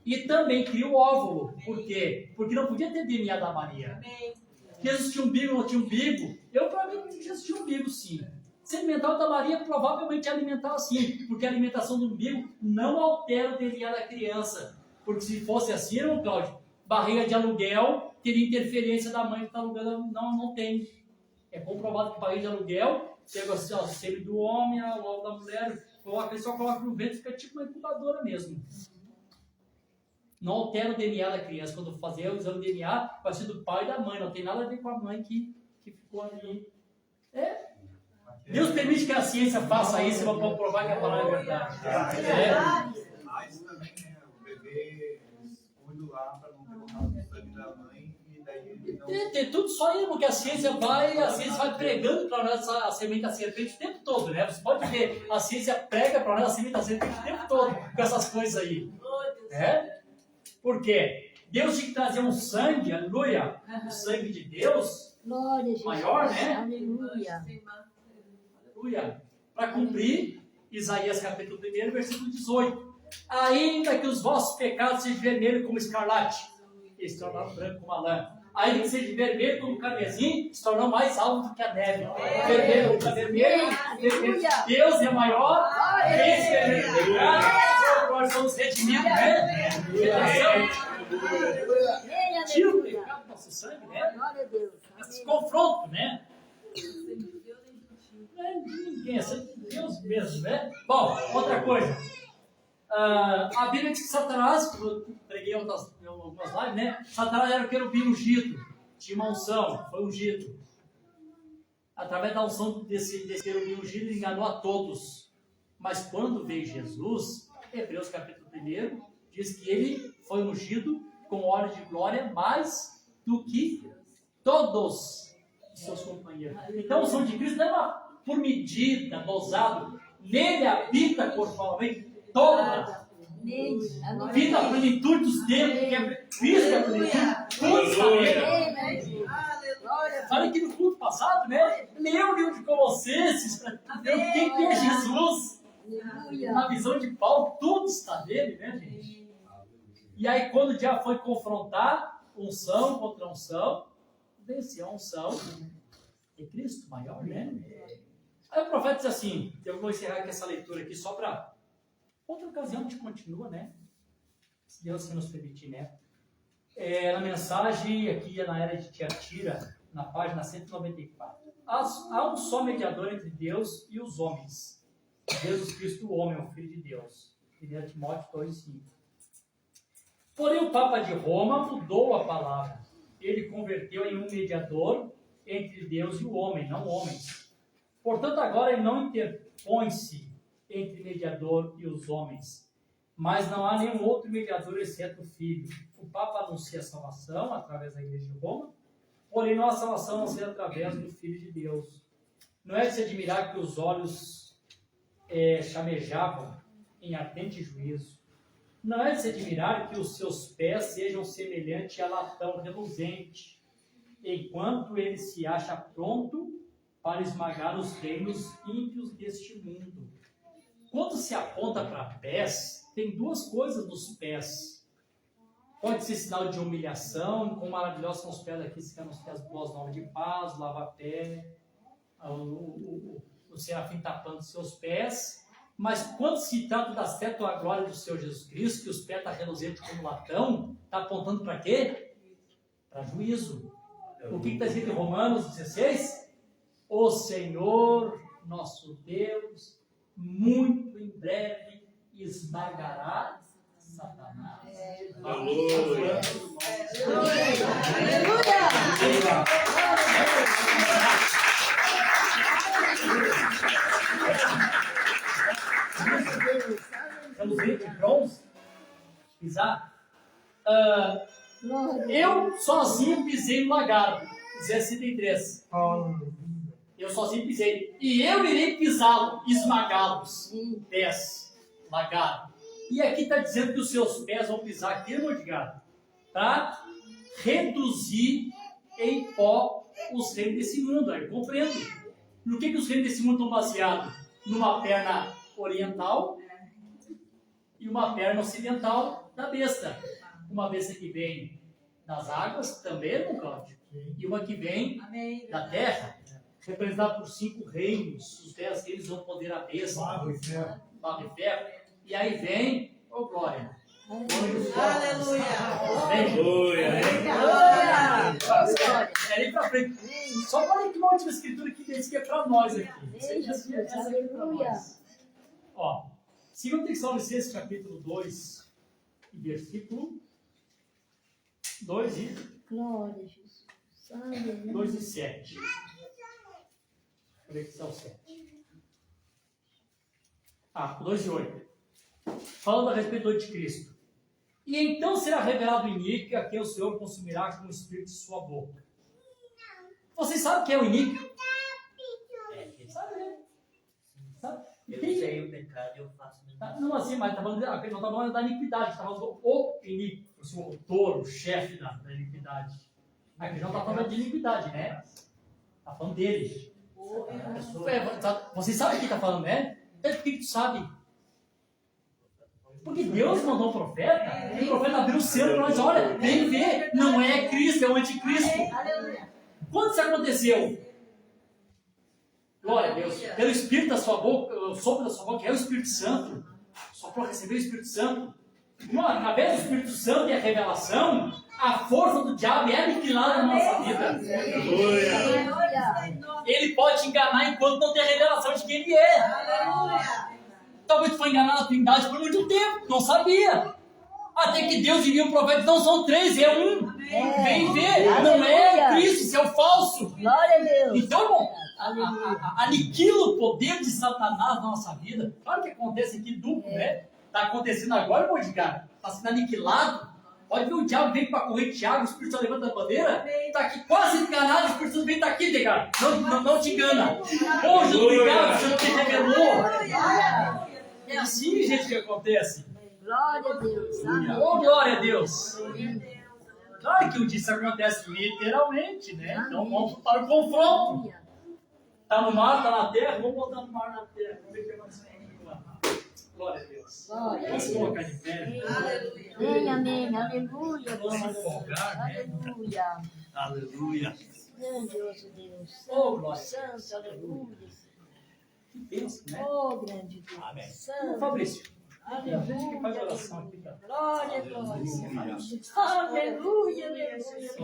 e também cria o óvulo. Por quê? Porque não podia ter DNA da Maria. Jesus tinha umbigo, não tinha umbigo? Eu, para mim, Jesus tinha umbigo, sim. Se alimentar o da Maria, provavelmente alimentar sim, porque a alimentação do umbigo não altera o DNA da criança. Porque se fosse assim, irmão Cláudio, barriga de aluguel teria interferência da mãe que está alugando, não tem. É comprovado que barriga de aluguel pega o sêmen do homem, o ovo da mulher, só coloca no ventre, fica tipo uma incubadora mesmo. Não altera o DNA da criança. Quando fazer o exame de DNA, vai ser do pai e da mãe, não tem nada a ver com a mãe que ficou ali. Deus permite que a ciência faça isso para comprovar que a palavra é verdade. Mas também, né, o bebê, eles cuidam lá para não ter contato com o sangue da mãe e daí ele não... Tem tudo só aí, porque a ciência vai pregando para nós a semente da serpente o tempo todo, né? Você pode ver, a ciência prega para nós a semente da serpente o tempo todo com essas coisas aí. Por quê? Deus tinha que trazer um sangue, aleluia, o sangue de Deus, Glória a Jesus, maior, né? Aleluia. Aleluia, para cumprir Isaías capítulo 1, versículo 18. Ainda que os vossos pecados sejam vermelhos como escarlate, eles se tornarão branco como a lã. Ainda que seja vermelho como carmesim, se tornam mais alto do que a neve. Vermelho como vermelho. Deus é maior. Esse vermelho pecado. Nós somos redimidos, né? Tira o pecado do nosso sangue, né? Glória a Deus. Esse confronto, né? Ninguém é sangue de Deus mesmo, né? Bom, outra coisa. A Bíblia diz que Satanás, eu preguei algumas lives, né? Satanás era o querubim ungido, tinha uma unção, foi ungido. Através da unção desse querubim ungido, ele enganou a todos. Mas quando veio Jesus, Hebreus capítulo 1, diz que ele foi ungido com óleo de glória mais do que todos os seus companheiros. Então, a unção de Cristo não é uma por medida, dosado. Nele habita corporalmente toda vida, a plenitude dos tempos, que é Cristo, a plenitude, tudo está nele. Olha aqui no culto passado, né? Lê o livro de Colossenses para ver o que é Jesus. Aleluia. Na visão de Paulo, tudo está nele, né, gente? E aí, quando o diabo foi confrontar unção contra unção, venceu a unção em Cristo maior, né? Aí o profeta diz assim, eu vou encerrar com essa leitura aqui só para outra ocasião a gente continua, né? Se Deus assim nos permitir, né? Na mensagem aqui na era de Tiatira, na página 194. Há um só mediador entre Deus e os homens. Jesus Cristo, o homem, o Filho de Deus. 1 Timóteo 2,5. Porém, o Papa de Roma mudou a palavra. Ele converteu em um mediador entre Deus e o homem, não homens. Portanto, agora ele não interpõe-se entre mediador e os homens. Mas não há nenhum outro mediador exceto o Filho. O Papa anuncia a salvação através da Igreja de Roma, porém nossa salvação não ser através do Filho de Deus. Não é de se admirar que os olhos chamejavam em ardente juízo. Não é de se admirar que os seus pés sejam semelhantes a latão reluzente, enquanto ele se acha pronto para esmagar os reinos ímpios deste mundo. Quando se aponta para pés, tem duas coisas nos pés. Pode ser sinal de humilhação, como maravilhosos são os pés aqui, se querem os pés boas novas de paz, lava-pé, o serafim tapando seus pés. Mas quando se trata da estátua à glória do Senhor Jesus Cristo, que os pés estão reluzentes como latão, está apontando para quê? Para juízo. O que está escrito em Romanos 16? O Senhor, nosso Deus, muito em breve esmagará Satanás. Aleluia. Reluzente, bronze, pisar. Eu sozinho pisei no lagarto. Isaías 63. Eu sozinho pisei. E eu irei pisá-lo, esmagá-los. Pés, lagarto. E aqui está dizendo que os seus pés vão pisar aqui, Edgar, para reduzir em pó os reinos desse mundo. Aí, compreendo. No que os reinos desse mundo estão baseados? Numa perna oriental e uma perna ocidental da besta. Uma besta que vem das águas, também, não, Cláudio? E uma que vem da terra, representada por 5 reinos. Os 10 reinos vão poder a besta. Barro e ferro. E aí vem, glória. Aleluia. Aí pra frente. Só para ler que uma última escritura que diz que é para nós aqui. Aleluia. Ó, 2 Tessalonicenses capítulo 2, versículo 2 e Glória a Jesus. 2 e 7. Deixa eu ver que são 7. 2 e 8. Falando a respeito do anticristo. E então será revelado o iníquo, a quem o Senhor consumirá com o espírito de sua boca. Vocês sabem o que é o iníquo? Sabe, né? Sabe? Eu sei o pecado e eu faço mesmo. Não assim, mas não está falando da iniquidade, está falando do iníquo, o touro, o chefe da iniquidade. Aqui não está falando de iniquidade, né? Está falando dele. Vocês sabem o que está falando, né? Por que tu sabe? Porque Deus mandou um profeta, e o profeta abriu o selo para nós, olha, vem ver, não é Cristo, é o anticristo. Quando isso aconteceu? Glória a Deus. Pelo Espírito da sua boca, o sopro da sua boca, é o Espírito Santo. Só para receber o Espírito Santo. Através do Espírito Santo e a revelação, a força do diabo é aniquilada na nossa vida. Ele pode te enganar enquanto não tem a revelação de quem ele é. Talvez tu foi enganado na tua idade por muito tempo, não sabia. Até que Deus envia um profeta, não são 3, é um. Vem ver, não é Cristo, isso é o falso. Glória a Deus. Então, irmão, aniquila o poder de Satanás na nossa vida. Claro que acontece aqui duplo, né? Está acontecendo agora, irmão de cara. Está sendo aniquilado. Pode ver o diabo vem para correr Tiago, o Espírito Santo levanta a bandeira, está aqui quase enganado, o Espírito Santo vem estar aqui, cara. Não te engana. Hoje, obrigado, o Senhor te revelou. É assim, gente, que acontece. Glória a Deus. Oh, glória a Deus. Claro que isso acontece literalmente, né? Então vamos para o confronto. Tá no mar, tá na terra, vamos botar no mar na terra. Vamos ver o que mais tem. Glória a Deus. Glória a Vamos Deus. colocar de pé. Amém, amém, aleluia. Vamos se Glória a Deus. empolgar, né? Aleluia. Aleluia. Grandioso Deus. Oh, glória a Santo, Deus. aleluia. Que bênção, né? Oh, grande Deus. Amém. Ô, Santo. Fabrício, Aleluia. faz oração aqui, cara. Glória, glória. Aleluia. Aleluia, Glória aleluia. a Deus.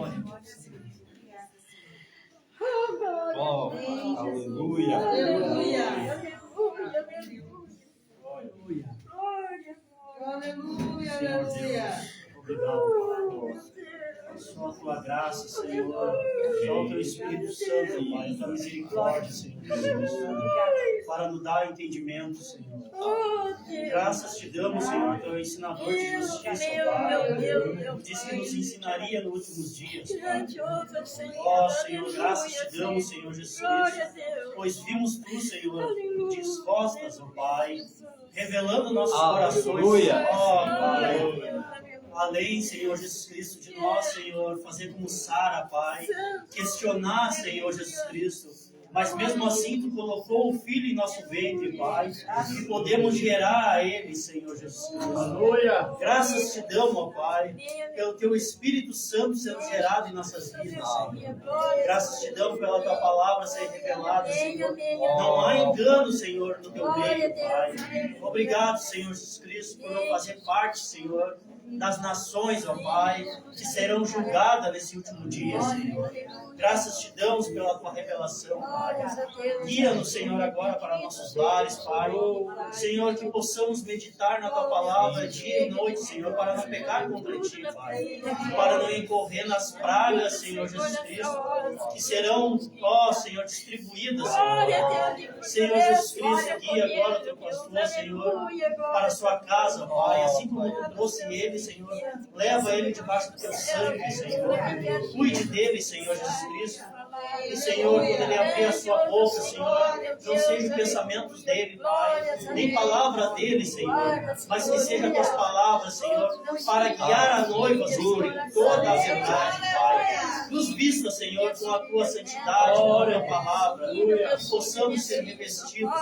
Oh, glória Oh, a Deus. aleluia. Aleluia. Aleluia, aleluia. Aleluia. Glória, Aleluia. Senhor Deus, obrigado por só a tua graça, Senhor. Só o teu Espírito Santo, Pai, a tua misericórdia, Senhor Jesus, para nos dar entendimento, Senhor. Graças te damos, Senhor, teu ensinador de justiça, Pai. Disse que nos ensinaria nos últimos dias, Pai. Ó, Senhor, graças te damos, Senhor Jesus Cristo, pois vimos tu, Senhor, de costas, ó Pai, revelando nossos corações, ó Pai. Além, Senhor Jesus Cristo, de nós, Senhor, fazer como Sara, Pai, questionar, Senhor Jesus Cristo. Mas mesmo assim, Tu colocou o Filho em nosso ventre, Pai, e podemos gerar a Ele, Senhor Jesus Cristo. Aleluia. Graças te damos, ó Pai, pelo Teu Espírito Santo sendo gerado em nossas vidas, Senhor. Graças te damos pela Tua palavra ser revelada, Senhor. Não há engano, Senhor, no Teu meio, Pai. Obrigado, Senhor Jesus Cristo, por não fazer parte, Senhor, das nações, ó Pai, que serão julgadas nesse último dia, Senhor. Graças te damos pela Tua revelação, Pai. Guia-nos, Senhor, agora para nossos lares, Pai. Senhor, que possamos meditar na Tua palavra dia e noite, Senhor, para não pecar contra Ti, Pai. Para não incorrer nas pragas, Senhor Jesus Cristo, que serão, ó Senhor, distribuídas, Senhor. Senhor Jesus Cristo, guia agora o Teu pastor, Senhor, para a sua casa, Pai. Assim como Tu trouxe ele, Senhor, leva ele debaixo do Teu sangue, Senhor. Cuide dele, Senhor Jesus Cristo. E, Senhor, quando ele abrir a sua boca, Senhor, não sejam pensamentos dele, Pai, nem palavra dele, Senhor, mas que seja tuas palavras, Senhor, para guiar a noiva, Senhor, em toda a verdade, Pai. Nos vista, Senhor, com a Tua santidade, com a Tua palavra, que possamos ser revestidos,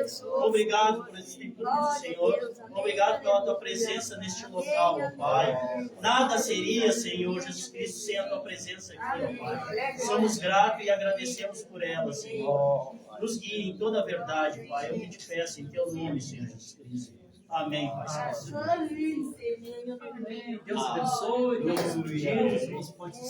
Senhor. Obrigado por esse tempo, Senhor. Obrigado pela Tua presença neste local, ó Pai. Nada seria, Senhor Jesus Cristo, sem a Tua presença aqui, ó Pai. Somos gratos e agradecemos por ela, Senhor. Nos guie em toda a verdade, Pai. Eu que te peço em Teu nome, Senhor Jesus Cristo. Amém, Pai. Deus abençoe. Deus proteja.